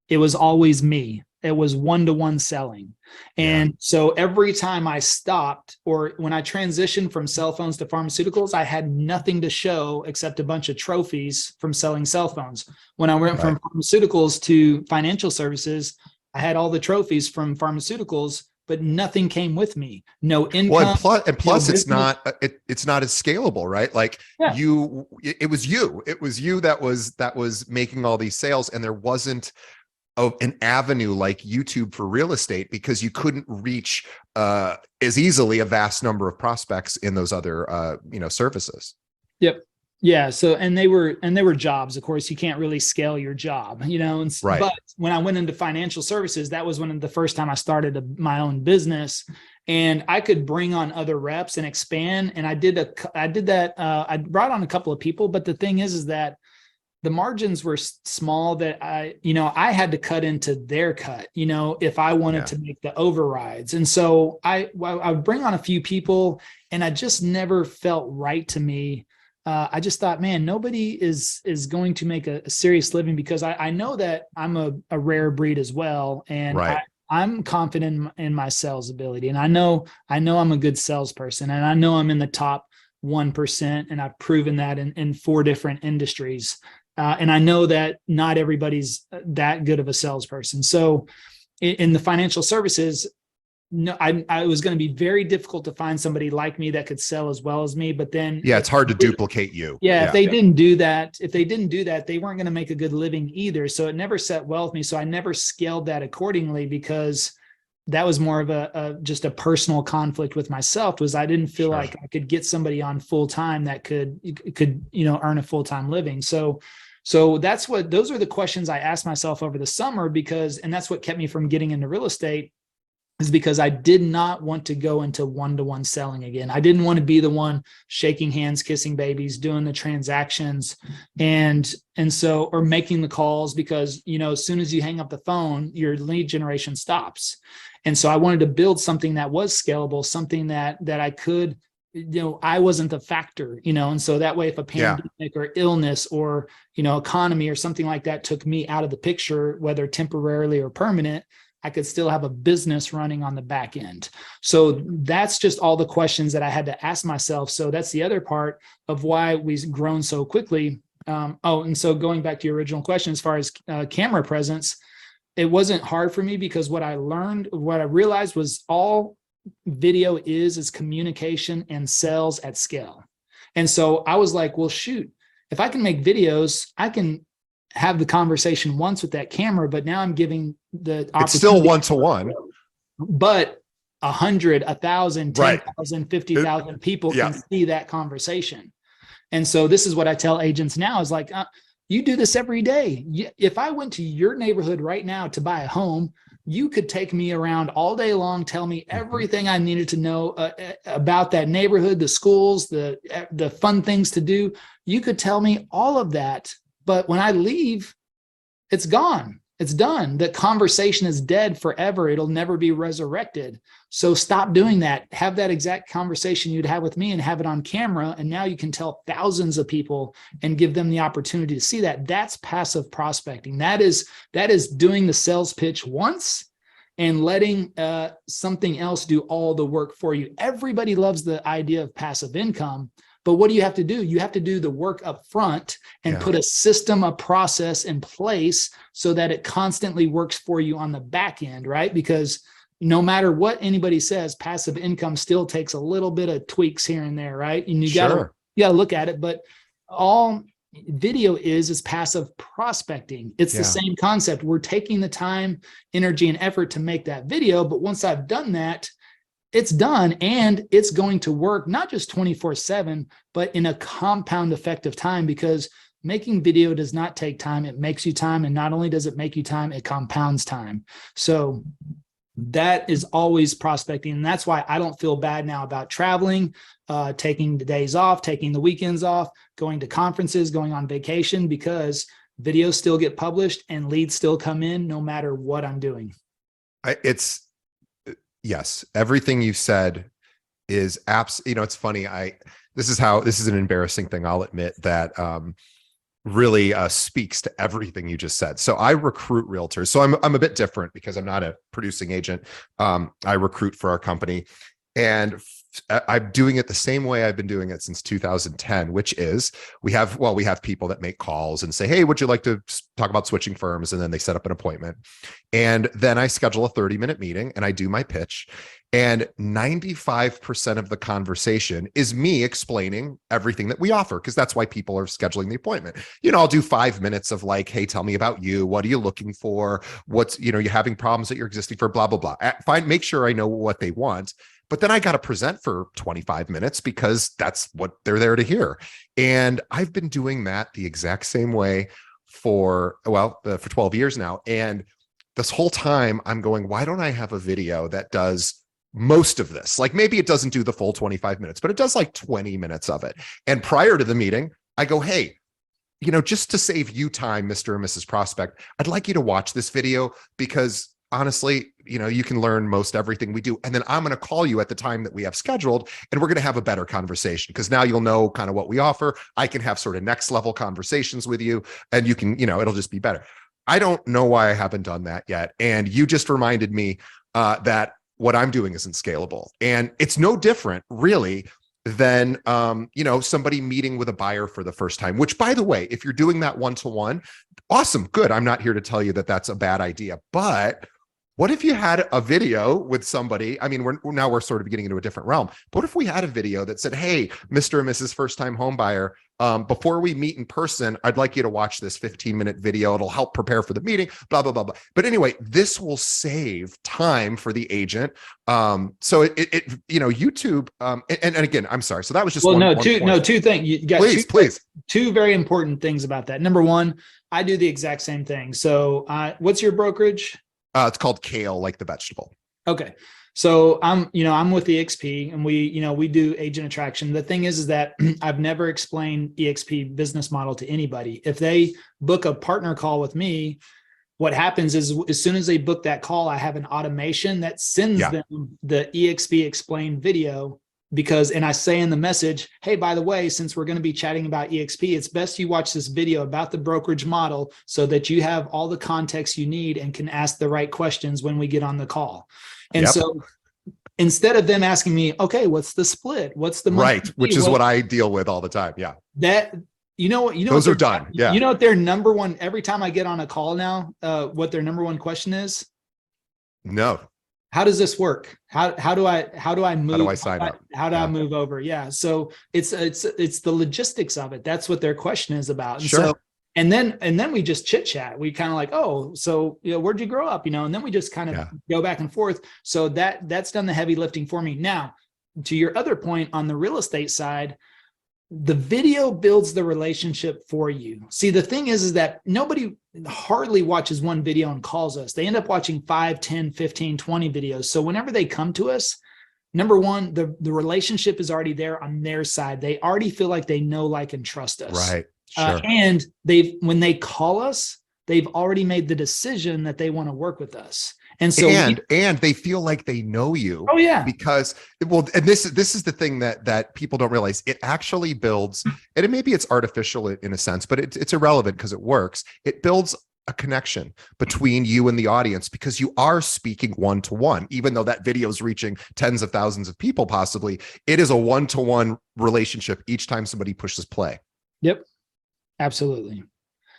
B: it was always me. It was one-to-one selling. And so every time I stopped, or when I transitioned from cell phones to pharmaceuticals, I had nothing to show except a bunch of trophies from selling cell phones. When I went from pharmaceuticals to financial services, I had all the trophies from pharmaceuticals, but nothing came with me. No income.
A: Well, and plus it's not as scalable, right? Like it was you that was making all these sales, and there wasn't an avenue like YouTube for real estate, because you couldn't reach as easily a vast number of prospects in those other services.
B: Yep. Yeah. So, and they were jobs. Of course, you can't really scale your job,
A: Right.
B: But when I went into financial services, that was the first time I started my own business, and I could bring on other reps and expand. And I did that. I brought on a couple of people, but the thing is that the margins were small, that I had to cut into their cut, if I wanted to make the overrides. And so I would bring on a few people, and I just never felt right to me. I just thought, man, nobody is going to make a serious living, because I know that I'm a rare breed as well. And I'm confident in my sales ability. And I know I'm a good salesperson, and I know I'm in the top 1%. And I've proven that in 4 different industries. And I know that not everybody's that good of a salesperson. So in the financial services, no, I was going to be very difficult to find somebody like me that could sell as well as me. But then
A: it's hard to duplicate you.
B: If they didn't do that, they weren't going to make a good living either. So it never set well with me. So I never scaled that accordingly, because that was more of just a personal conflict with myself. Was I didn't feel like I could get somebody on full time that could earn a full-time living. So those are the questions I asked myself over the summer, and that's what kept me from getting into real estate, is because I did not want to go into one-to-one selling again. I didn't want to be the one shaking hands, kissing babies, doing the transactions, and so, or making the calls, because, as soon as you hang up the phone, your lead generation stops. And so I wanted to build something that was scalable, something that I could, I wasn't the factor, and so that way, if a pandemic or illness or, economy or something like that took me out of the picture, whether temporarily or permanent, I could still have a business running on the back end. So that's just all the questions that I had to ask myself. So that's the other part of why we've grown so quickly. And so going back to your original question, as far as camera presence, it wasn't hard for me, because what I realized was all video is communication and sales at scale. And so I was like, well, shoot, if I can make videos, I can have the conversation once with that camera, but now I'm giving the opportunity.
A: It's still one-to-one,
B: but 100, 1,000, 10,000, 50,000 people can see that conversation. And so this is what I tell agents now is like, you do this every day. If I went to your neighborhood right now to buy a home, you could take me around all day long, tell me everything I needed to know about that neighborhood, the schools, the fun things to do. You could tell me all of that. But when I leave, it's gone. It's done. The conversation is dead forever. It'll never be resurrected. So stop doing that. Have that exact conversation you'd have with me and have it on camera. And now you can tell thousands of people and give them the opportunity to see that. That's passive prospecting. That is doing the sales pitch once and letting something else do all the work for you. Everybody loves the idea of passive income. But what do you have to do? You have to do the work up front and put a system, a process in place so that it constantly works for you on the back end, right? Because no matter what anybody says, passive income still takes a little bit of tweaks here and there, right? And you gotta look at it. But all video is passive prospecting. It's the same concept. We're taking the time, energy, and effort to make that video. But once I've done that, it's done, and it's going to work not just 24/7, but in a compound effect of time, because making video does not take time. It makes you time. And not only does it make you time, it compounds time. So that is always prospecting. And that's why I don't feel bad now about traveling, taking the days off, taking the weekends off, going to conferences, going on vacation, because videos still get published and leads still come in no matter what I'm doing.
A: Yes, everything you said is it's funny. This is an embarrassing thing. I'll admit that really speaks to everything you just said. So I recruit realtors. So I'm a bit different because I'm not a producing agent. I recruit for our company, and I'm doing it the same way I've been doing it since 2010, which is we have people that make calls and say, hey, would you like to talk about switching firms? And then they set up an appointment. And then I schedule a 30-minute meeting and I do my pitch. And 95% of the conversation is me explaining everything that we offer, because that's why people are scheduling the appointment. I'll do 5 minutes of like, hey, tell me about you. What are you looking for? What's, you're having problems that you're existing for, blah, blah, blah. Make sure I know what they want. But then I got to present for 25 minutes because that's what they're there to hear. And I've been doing that the exact same way for 12 years now. And this whole time I'm going, why don't I have a video that does most of this? Like, maybe it doesn't do the full 25 minutes, but it does like 20 minutes of it. And prior to the meeting, I go, hey, just to save you time, Mr. and Mrs. Prospect, I'd like you to watch this video because honestly, you can learn most everything we do. And then I'm going to call you at the time that we have scheduled, and we're going to have a better conversation, because now you'll know kind of what we offer. I can have sort of next level conversations with you, and you can, it'll just be better. I don't know why I haven't done that yet. And you just reminded me that what I'm doing isn't scalable. And it's no different really than, somebody meeting with a buyer for the first time, which, by the way, if you're doing that one-to-one, awesome, good. I'm not here to tell you that that's a bad idea, but what if you had a video with somebody? I mean, we're sort of getting into a different realm. But what if we had a video that said, hey, Mr. and Mrs. First-time home buyer, before we meet in person, I'd like you to watch this 15-minute video. It'll help prepare for the meeting, blah, blah, blah, blah. But anyway, this will save time for the agent. So YouTube, and again, I'm sorry. So that was just
B: two things. You got please. Two very important things about that. Number one, I do the exact same thing. So what's your brokerage?
A: It's called Kale, like the vegetable.
B: Okay. So I'm with EXP, and we do agent attraction. The thing is that I've never explained EXP business model to anybody. If they book a partner call with me, what happens is as soon as they book that call, I have an automation that sends them the EXP explained video, and I say in the message, hey, by the way, since we're going to be chatting about EXP, it's best you watch this video about the brokerage model so that you have all the context you need and can ask the right questions when we get on the call. And so instead of them asking me, okay, what's the split? What's the
A: right? Which is what I deal with all the time. Yeah.
B: Those
A: are done. Yeah.
B: You know what their number one, every time I get on a call now, what their number one question is?
A: No.
B: How does this work? How do I move?
A: How do I sign up?
B: How do I move over? Yeah. So it's the logistics of it. That's what their question is about. And
A: sure.
B: And then we just chit chat. We kind of like, oh, so where'd you grow up? And then we just kind of go back and forth. So that's done the heavy lifting for me. Now, to your other point on the real estate side, the video builds the relationship for you. See, the thing is that nobody hardly watches one video and calls us. They end up watching 5, 10, 15, 20 videos. So whenever they come to us, number one, the relationship is already there on their side. They already feel like they know, like, and trust us.
A: Right. Sure.
B: And when they call us, they've already made the decision that they want to work with us. And so,
A: and they feel like they know you.
B: Oh yeah.
A: Because, well, and this is the thing that people don't realize. It actually builds, and maybe it's artificial in a sense, but it's irrelevant because it works. It builds a connection between you and the audience, because you are speaking one-to-one, even though that video is reaching tens of thousands of people, possibly. It is a one-to-one relationship each time somebody pushes play.
B: Yep. Absolutely.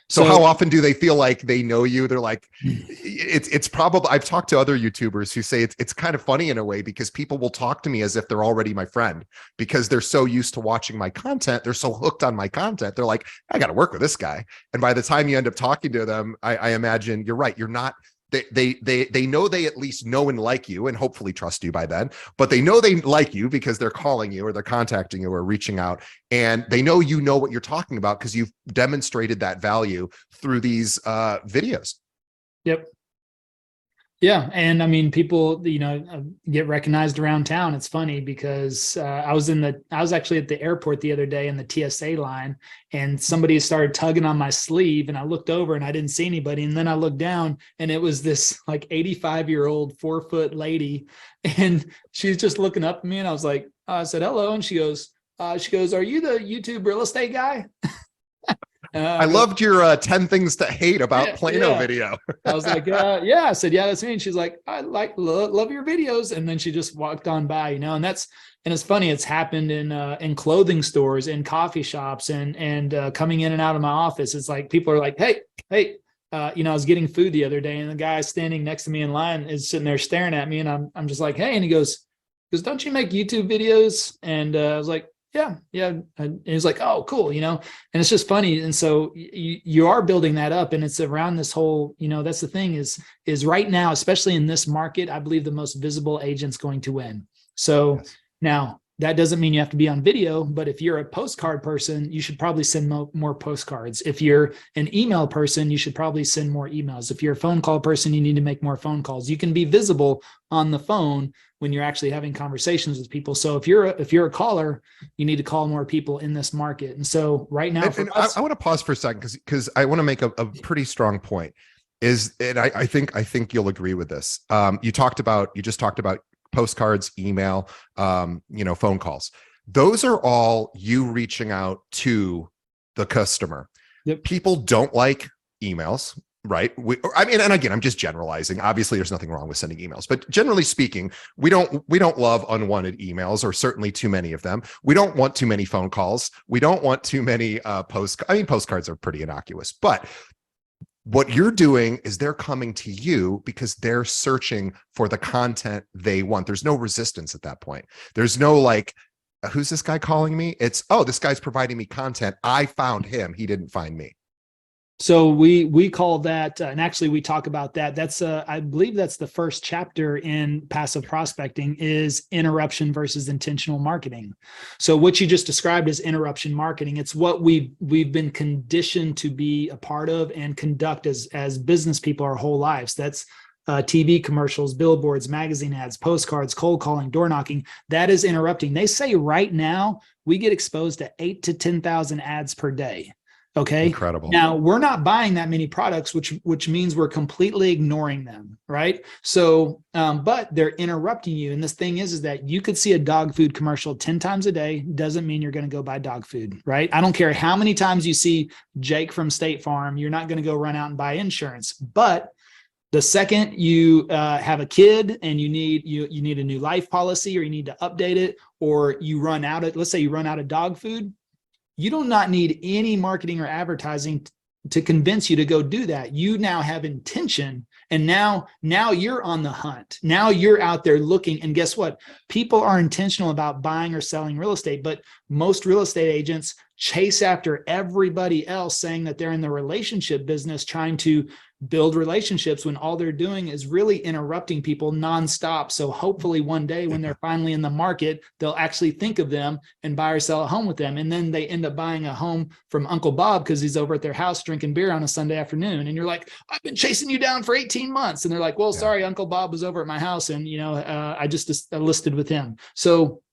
A: So how often do they feel like they know you? They're like, it's probably, I've talked to other YouTubers who say it's kind of funny in a way, because people will talk to me as if they're already my friend, because they're so used to watching my content. They're so hooked on my content. They're like, I got to work with this guy. And by the time you end up talking to them, I imagine you're right. You're not, they know they at least know and like you, and hopefully trust you by then, but they know they like you because they're calling you or they're contacting you or reaching out, and they know you know what you're talking about because you've demonstrated that value through these videos.
B: Yep. Yeah. And I mean, people, get recognized around town. It's funny because I was actually at the airport the other day in the TSA line, and somebody started tugging on my sleeve, and I looked over and I didn't see anybody. And then I looked down, and it was this like 85-year-old 4-foot lady. And she's just looking up at me, and I was like, I said, hello. And she goes, are you the YouTube real estate guy?
A: I loved your 10 things to hate about Plano video.
B: I was like, yeah. I said, yeah, that's me. And she's like, I love your videos. And then she just walked on by, and it's funny. It's happened in clothing stores, in coffee shops, and coming in and out of my office. It's like, people are like, hey, I was getting food the other day, and the guy standing next to me in line is sitting there staring at me. And I'm just like, hey, and he goes, don't you make YouTube videos? And I was like, yeah. And he's like, oh, cool. And it's just funny. And so you are building that up, and it's around this whole, that's the thing is right now, especially in this market, I believe the most visible agent's going to win. So yes. Now that doesn't mean you have to be on video, but if you're a postcard person, you should probably send more postcards. If you're an email person, you should probably send more emails. If you're a phone call person, you need to make more phone calls. You can be visible on the phone when you're actually having conversations with people. So if you're a caller, you need to call more people in this market. And so right now,
A: I want to pause for a second because I want to make a pretty strong point. I think you'll agree with this. You just talked about postcards, email, phone calls. Those are all you reaching out to the customer.
B: Yep.
A: People don't like emails, right? And again, I'm just generalizing. Obviously, there's nothing wrong with sending emails, but generally speaking, we don't love unwanted emails, or certainly too many of them. We don't want too many phone calls. We don't want too many postcards are pretty innocuous, but what you're doing is they're coming to you because they're searching for the content they want. There's no resistance at that point. There's no like, who's this guy calling me? It's, oh, this guy's providing me content. I found him. He didn't find me.
B: So we call that, and actually we talk about that. That's I believe that's the first chapter in passive prospecting, is interruption versus intentional marketing. So what you just described is interruption marketing. It's what we've been conditioned to be a part of and conduct as business people our whole lives. That's TV commercials, billboards, magazine ads, postcards, cold calling, door knocking. That is interrupting. They say right now we get exposed to 8,000 to 10,000 ads per day. Okay.
A: Incredible.
B: Now we're not buying that many products, which means we're completely ignoring them. Right. So, but they're interrupting you. And this thing is that you could see a dog food commercial 10 times a day. Doesn't mean you're going to go buy dog food. Right. I don't care how many times you see Jake from State Farm, you're not going to go run out and buy insurance. But the second you have a kid and you need a new life policy, or you need to update it, or you run out of, let's say you run out of dog food, you do not need any marketing or advertising to convince you to go do that. You now have intention, and now you're on the hunt. Now you're out there looking, and guess what? People are intentional about buying or selling real estate, but most real estate agents chase after everybody else saying that they're in the relationship business, trying to build relationships when all they're doing is really interrupting people nonstop. So hopefully one day when they're finally in the market, they'll actually think of them and buy or sell a home with them. And then they end up buying a home from Uncle Bob because he's over at their house drinking beer on a Sunday afternoon. And you're like, I've been chasing you down for 18 months. And they're like, well, sorry, Uncle Bob was over at my house and, I just listed with him. So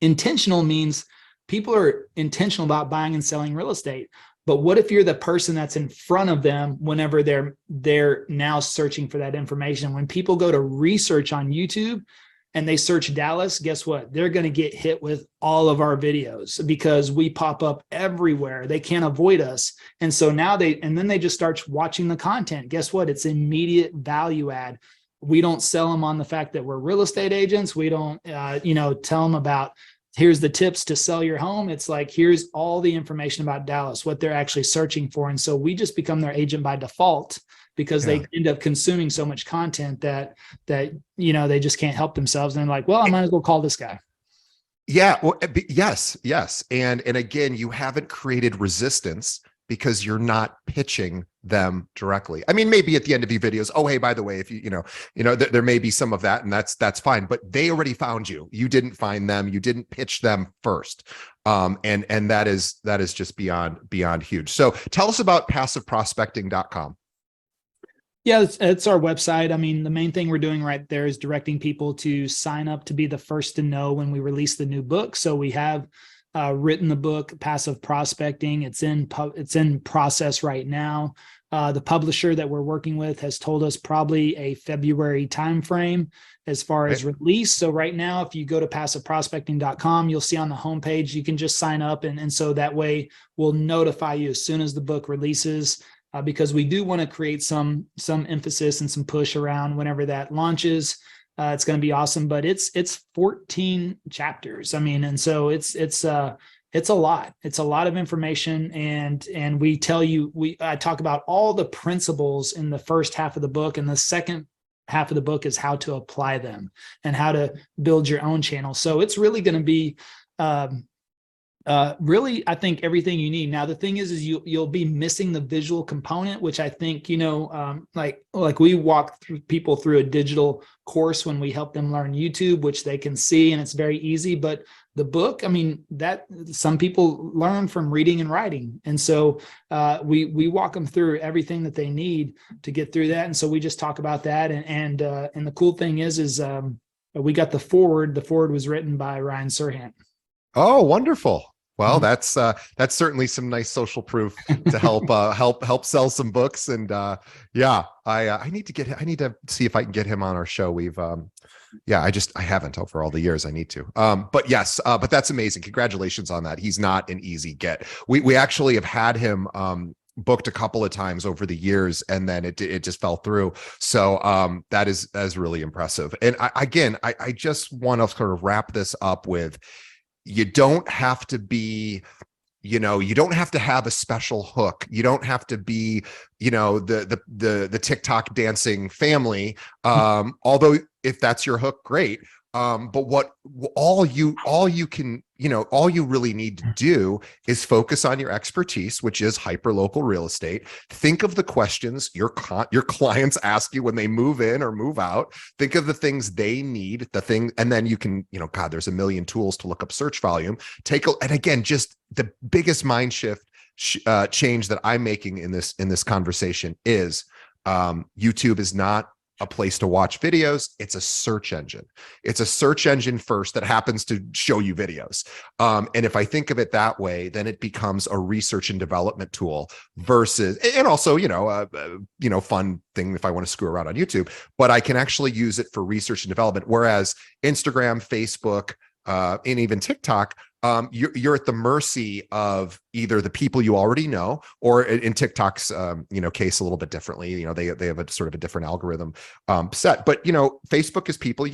B: intentional means people are intentional about buying and selling real estate. But what if you're the person that's in front of them whenever they're now searching for that information? When people go to research on YouTube and they search Dallas, guess what? They're going to get hit with all of our videos because we pop up everywhere. They can't avoid us. And so now then they just start watching the content. Guess what? It's immediate value add. We don't sell them on the fact that we're real estate agents. We don't, tell them about, here's the tips to sell your home. It's like, here's all the information about Dallas, what they're actually searching for. And so we just become their agent by default because they end up consuming so much content that they just can't help themselves. And they're like, well, I might as well call this guy.
A: Yeah. Well, yes. And again, you haven't created resistance because you're not pitching them directly. I mean, maybe at the end of your videos, oh, hey, by the way, if there may be some of that, and that's fine, but they already found you. You didn't find them. You didn't pitch them first. And that is just beyond huge. So tell us about passiveprospecting.com.
B: Yeah, it's our website. I mean, the main thing we're doing right there is directing people to sign up to be the first to know when we release the new book. So we have written the book, Passive Prospecting. It's in process right now. The publisher that we're working with has told us probably a February timeframe as far as release. So right now, if you go to passiveprospecting.com, you'll see on the homepage, you can just sign up. And so that way we'll notify you as soon as the book releases, because we do want to create some emphasis and some push around whenever that launches. It's going to be awesome, but it's 14 chapters. I mean, and so it's a lot. It's a lot of information, and we tell you, I talk about all the principles in the first half of the book, and the second half of the book is how to apply them and how to build your own channel. So it's really going to be really, I think, everything you need. Now, the thing is you'll be missing the visual component, which I think, like we walk people through a digital course when we help them learn YouTube, which they can see, and it's very easy. But the book, I mean, that some people learn from reading and writing. And so we walk them through everything that they need to get through that. And so we just talk about that. And the cool thing is we got the forward. The forward was written by Ryan Serhant.
A: Oh, wonderful. Well, that's certainly some nice social proof to help sell some books. And I need to see if I can get him on our show. We've I haven't over all the years. I need to. But that's amazing. Congratulations on that. He's not an easy get. We actually have had him booked a couple of times over the years, and then it just fell through. So that is really impressive. And I just want to sort of wrap this up with, you don't have to be, you don't have to have a special hook. You don't have to be, the TikTok dancing family. Although if that's your hook, great. But all you really need to do is focus on your expertise, which is hyperlocal real estate. Think of the questions your clients ask you when they move in or move out. Think of the things they need, and then you can, there's a million tools to look up search volume. And again, just the biggest mind shift change that I'm making in this conversation is YouTube is not a place to watch videos. It's a search engine. It's a search engine first that happens to show you videos. And if I think of it that way, then it becomes a research and development tool versus, and also, fun thing if I want to screw around on YouTube, but I can actually use it for research and development. Whereas Instagram, Facebook, and even TikTok, you're at the mercy of either the people you already know, or in TikTok's case a little bit differently. They have a sort of a different algorithm set. But Facebook is people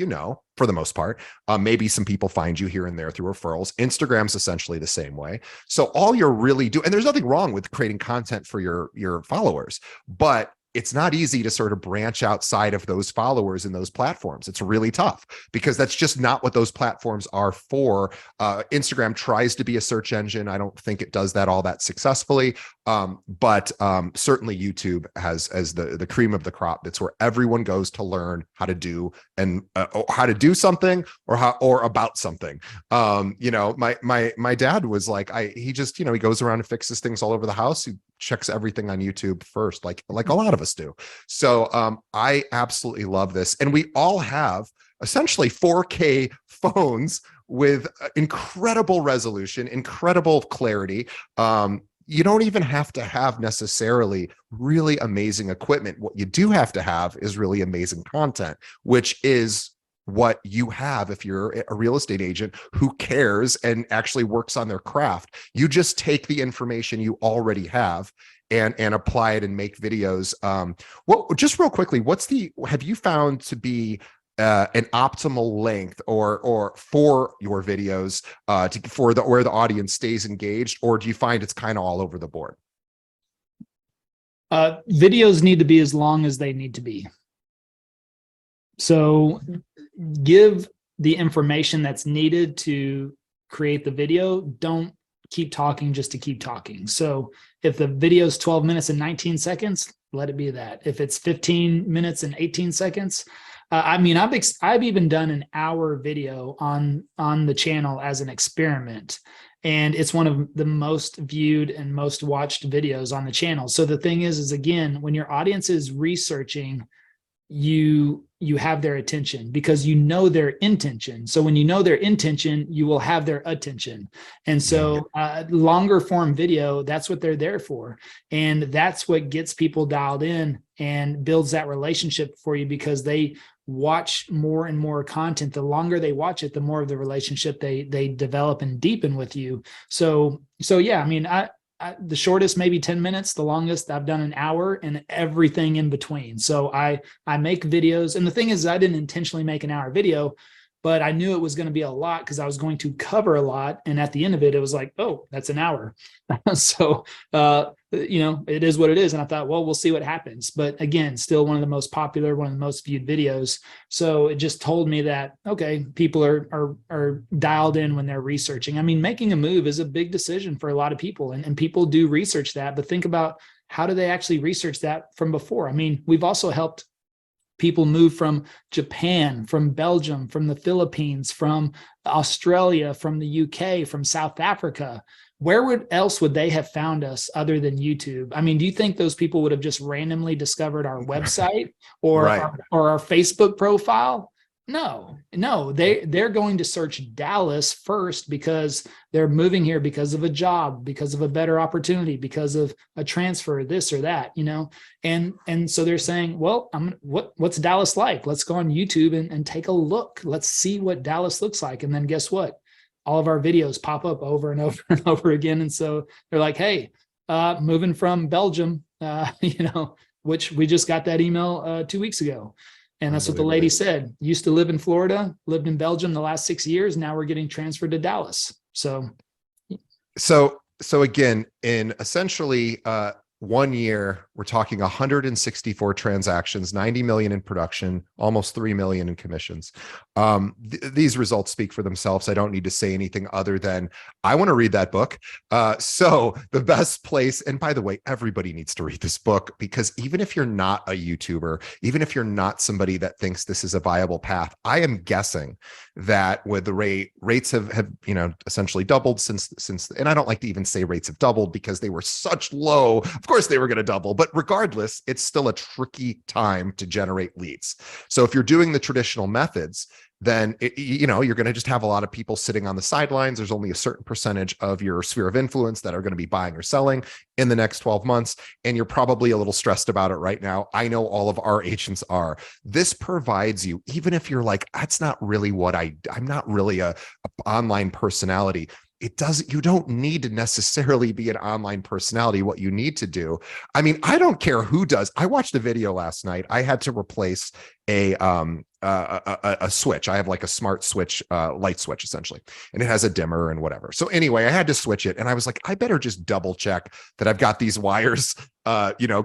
A: for the most part. Maybe some people find you here and there through referrals. Instagram's essentially the same way. So all you're really doing, and there's nothing wrong with creating content for your followers, but it's not easy to sort of branch outside of those followers in those platforms. It's really tough because that's just not what those platforms are for. Instagram tries to be a search engine. I don't think it does that all that successfully. But certainly YouTube has as the cream of the crop. It's where everyone goes to learn how to do something or about something. My dad was like, he just, he goes around and fixes things all over the house. He checks everything on YouTube first, like a lot of us do. So I absolutely love this. And we all have essentially 4K phones with incredible resolution, incredible clarity. You don't even have to have necessarily really amazing equipment. What you do have to have is really amazing content, which is what you have if you're a real estate agent who cares and actually works on their craft. You just take the information you already have and apply it and make videos. Well, just real quickly, have you found to be an optimal length or for your videos where the audience stays engaged, or do you find it's kind of all over the board?
B: Videos need to be as long as they need to be. So give the information that's needed to create the video. Don't keep talking just to keep talking. So if the video is 12 minutes and 19 seconds, let it be that. If it's 15 minutes and 18 seconds, I've even done an hour video on the channel as an experiment, and it's one of the most viewed and most watched videos on the channel. So the thing is again, when your audience is researching, you have their attention because you know their intention. So when you know their intention, you will have their attention. And so longer form video, that's what they're there for. And that's what gets people dialed in and builds that relationship for you, because they watch more and more content. The longer they watch it, the more of the relationship they develop and deepen with you. So yeah, I mean, the shortest maybe 10 minutes, the longest I've done an hour, and everything in between. So I make videos, and the thing is, I didn't intentionally make an hour video, but I knew it was going to be a lot because I was going to cover a lot. And at the end of it, it was like, oh, that's an hour. So, it is what it is. And I thought, well, we'll see what happens. But again, still one of the most popular, one of the most viewed videos. So it just told me that, okay, people are dialed in when they're researching. I mean, making a move is a big decision for a lot of people, and people do research that, but think about how do they actually research that from before? I mean, we've also helped people move from Japan, from Belgium, from the Philippines, from Australia, from the UK, from South Africa. Where else would they have found us other than YouTube? I mean, do you think those people would have just randomly discovered our website or
A: Right.
B: our Facebook profile? No, they're going to search Dallas first because they're moving here because of a job, because of a better opportunity, because of a transfer, this or that, and so they're saying, well, what's Dallas like? Let's go on YouTube and take a look. Let's see what Dallas looks like. And then guess what? All of our videos pop up over and over and over again. And so they're like, hey, moving from Belgium, which we just got that email 2 weeks ago. And that's what the lady said. Used to live in Florida, lived in Belgium the last 6 years. Now we're getting transferred to Dallas. So
A: again, in essentially 1 year, we're talking 164 transactions, 90 million in production, almost 3 million in commissions. These results speak for themselves. I don't need to say anything other than I want to read that book. So the best place, and by the way, everybody needs to read this book, because even if you're not a YouTuber, even if you're not somebody that thinks this is a viable path, I am guessing that with the rates have essentially doubled since, and I don't like to even say rates have doubled because they were such low. Of course they were going to double, but regardless, it's still a tricky time to generate leads. So if you're doing the traditional methods, then you're going to just have a lot of people sitting on the sidelines. There's only a certain percentage of your sphere of influence that are going to be buying or selling in the next 12 months. And you're probably a little stressed about it right now. I know all of our agents are. This provides you, even if you're like, that's not really what I'm not really a online personality. You don't need to necessarily be an online personality. What you need to do, I mean, I don't care who does. I watched a video last night. I had to replace a switch. I have like a smart switch, light switch essentially, and it has a dimmer and whatever. So anyway, I had to switch it, and I was like, I better just double check that I've got these wires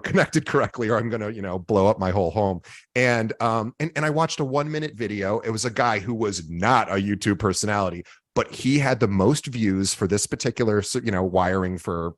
A: connected correctly, or I'm going to, blow up my whole home. And I watched a 1-minute video. It was a guy who was not a YouTube personality, but he had the most views for this particular, wiring for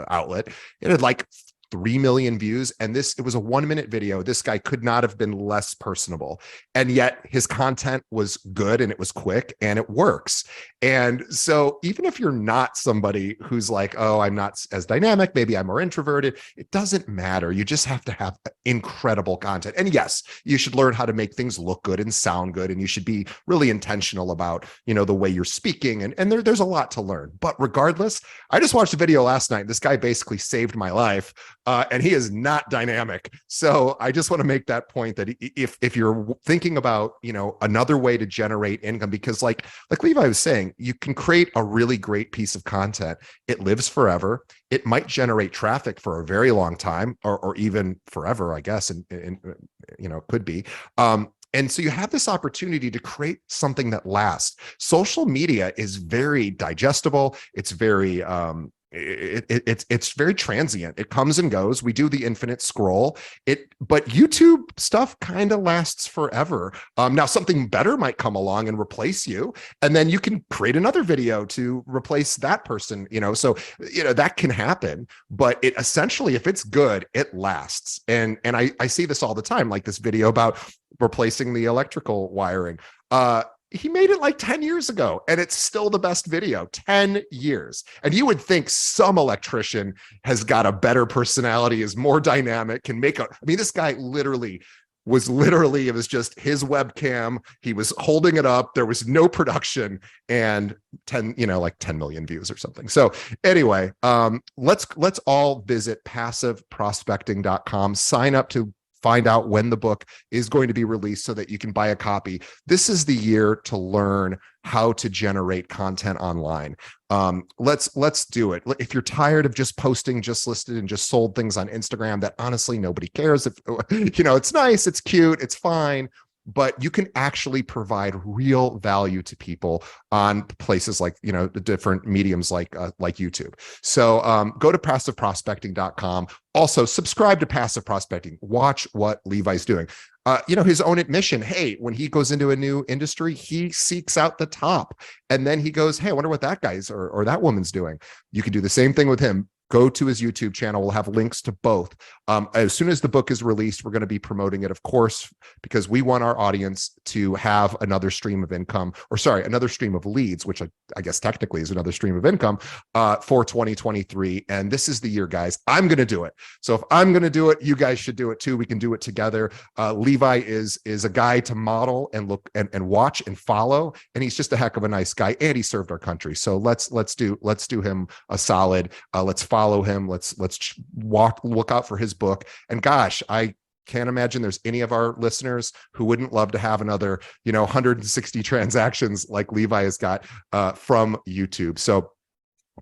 A: outlet. It had like 3 million views, and it was a 1-minute video. This guy could not have been less personable, and yet his content was good, and it was quick, and it works. And so even if you're not somebody who's like, oh, I'm not as dynamic, maybe I'm more introverted, it doesn't matter. You just have to have incredible content. And yes, you should learn how to make things look good and sound good, and you should be really intentional about the way you're speaking, and there's a lot to learn. But regardless, I just watched a video last night. This guy basically saved my life. And he is not dynamic. So I just want to make that point that if you're thinking about, another way to generate income, because like Levi was saying, you can create a really great piece of content. It lives forever. It might generate traffic for a very long time, or even forever, I guess, and could be. And so you have this opportunity to create something that lasts. Social media is very digestible. It's very it's very transient. It comes and goes. We do the infinite scroll. But YouTube stuff kind of lasts forever. Now something better might come along and replace you, and then you can create another video to replace that person. So that can happen. But it essentially, if it's good, it lasts. And I see this all the time, like this video about replacing the electrical wiring. He made it like 10 years ago, and it's still the best video. 10 years. And you would think some electrician has got a better personality, is more dynamic, can make this guy it was just his webcam. He was holding it up. There was no production, and 10 million views or something. So anyway, let's all visit passiveprospecting.com, sign up to find out when the book is going to be released so that you can buy a copy. This is the year to learn how to generate content online. Let's do it. If you're tired of just posting, just listed, and just sold things on Instagram that honestly nobody cares, if it's nice, it's cute, it's fine, but you can actually provide real value to people on places like, the different mediums like YouTube. So go to passiveprospecting.com. Also subscribe to Passive Prospecting. Watch what Levi's doing. His own admission, hey, when he goes into a new industry, he seeks out the top. And then he goes, hey, I wonder what that guy's or that woman's doing. You can do the same thing with him. Go to his YouTube channel. We'll have links to both. As soon as the book is released, we're going to be promoting it, of course, because we want our audience to have another stream of income, another stream of leads, which I guess technically is another stream of income for 2023. And this is the year, guys. I'm going to do it. So if I'm going to do it, you guys should do it too. We can do it together. Levi is a guy to model and look and watch and follow. And he's just a heck of a nice guy. And he served our country. So let's do him a solid. Let's follow him. Let's look out for his book. And gosh, I can't imagine there's any of our listeners who wouldn't love to have another 160 transactions like Levi has got from YouTube. So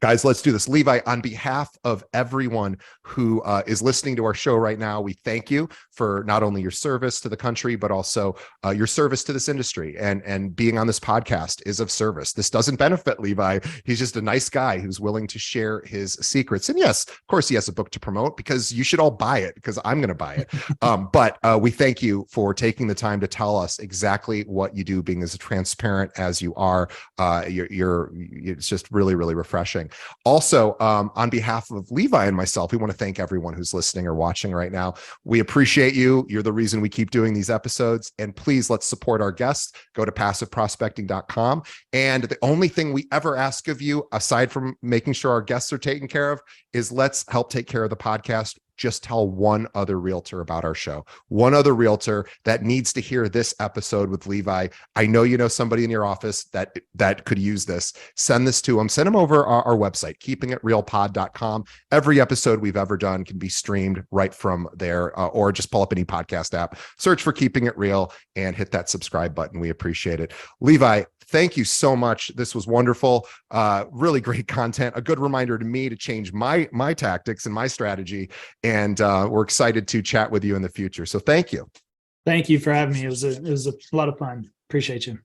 A: guys, let's do this. Levi, on behalf of everyone who is listening to our show right now, we thank you for not only your service to the country, but also your service to this industry. And being on this podcast is of service. This doesn't benefit Levi. He's just a nice guy who's willing to share his secrets. And yes, of course, he has a book to promote, because you should all buy it, because I'm going to buy it. But we thank you for taking the time to tell us exactly what you do, being as transparent as you are. It's just really, really refreshing. Also, on behalf of Levi and myself, we want to thank everyone who's listening or watching right now. We appreciate you. You're the reason we keep doing these episodes. And please, let's support our guests. Go to passiveprospecting.com. And the only thing we ever ask of you, aside from making sure our guests are taken care of, is let's help take care of the podcast. Just tell one other realtor about our show, one other realtor that needs to hear this episode with Levi. I know you know somebody in your office that could use this. Send this to them. Send them over our website, keepingitrealpod.com. Every episode we've ever done can be streamed right from there, or just pull up any podcast app, search for Keeping It Real, and hit that subscribe button. We appreciate it. Levi, thank you so much. This was wonderful. Really great content. A good reminder to me to change my tactics and my strategy. And we're excited to chat with you in the future. So thank you.
B: Thank you for having me. It was a lot of fun. Appreciate you.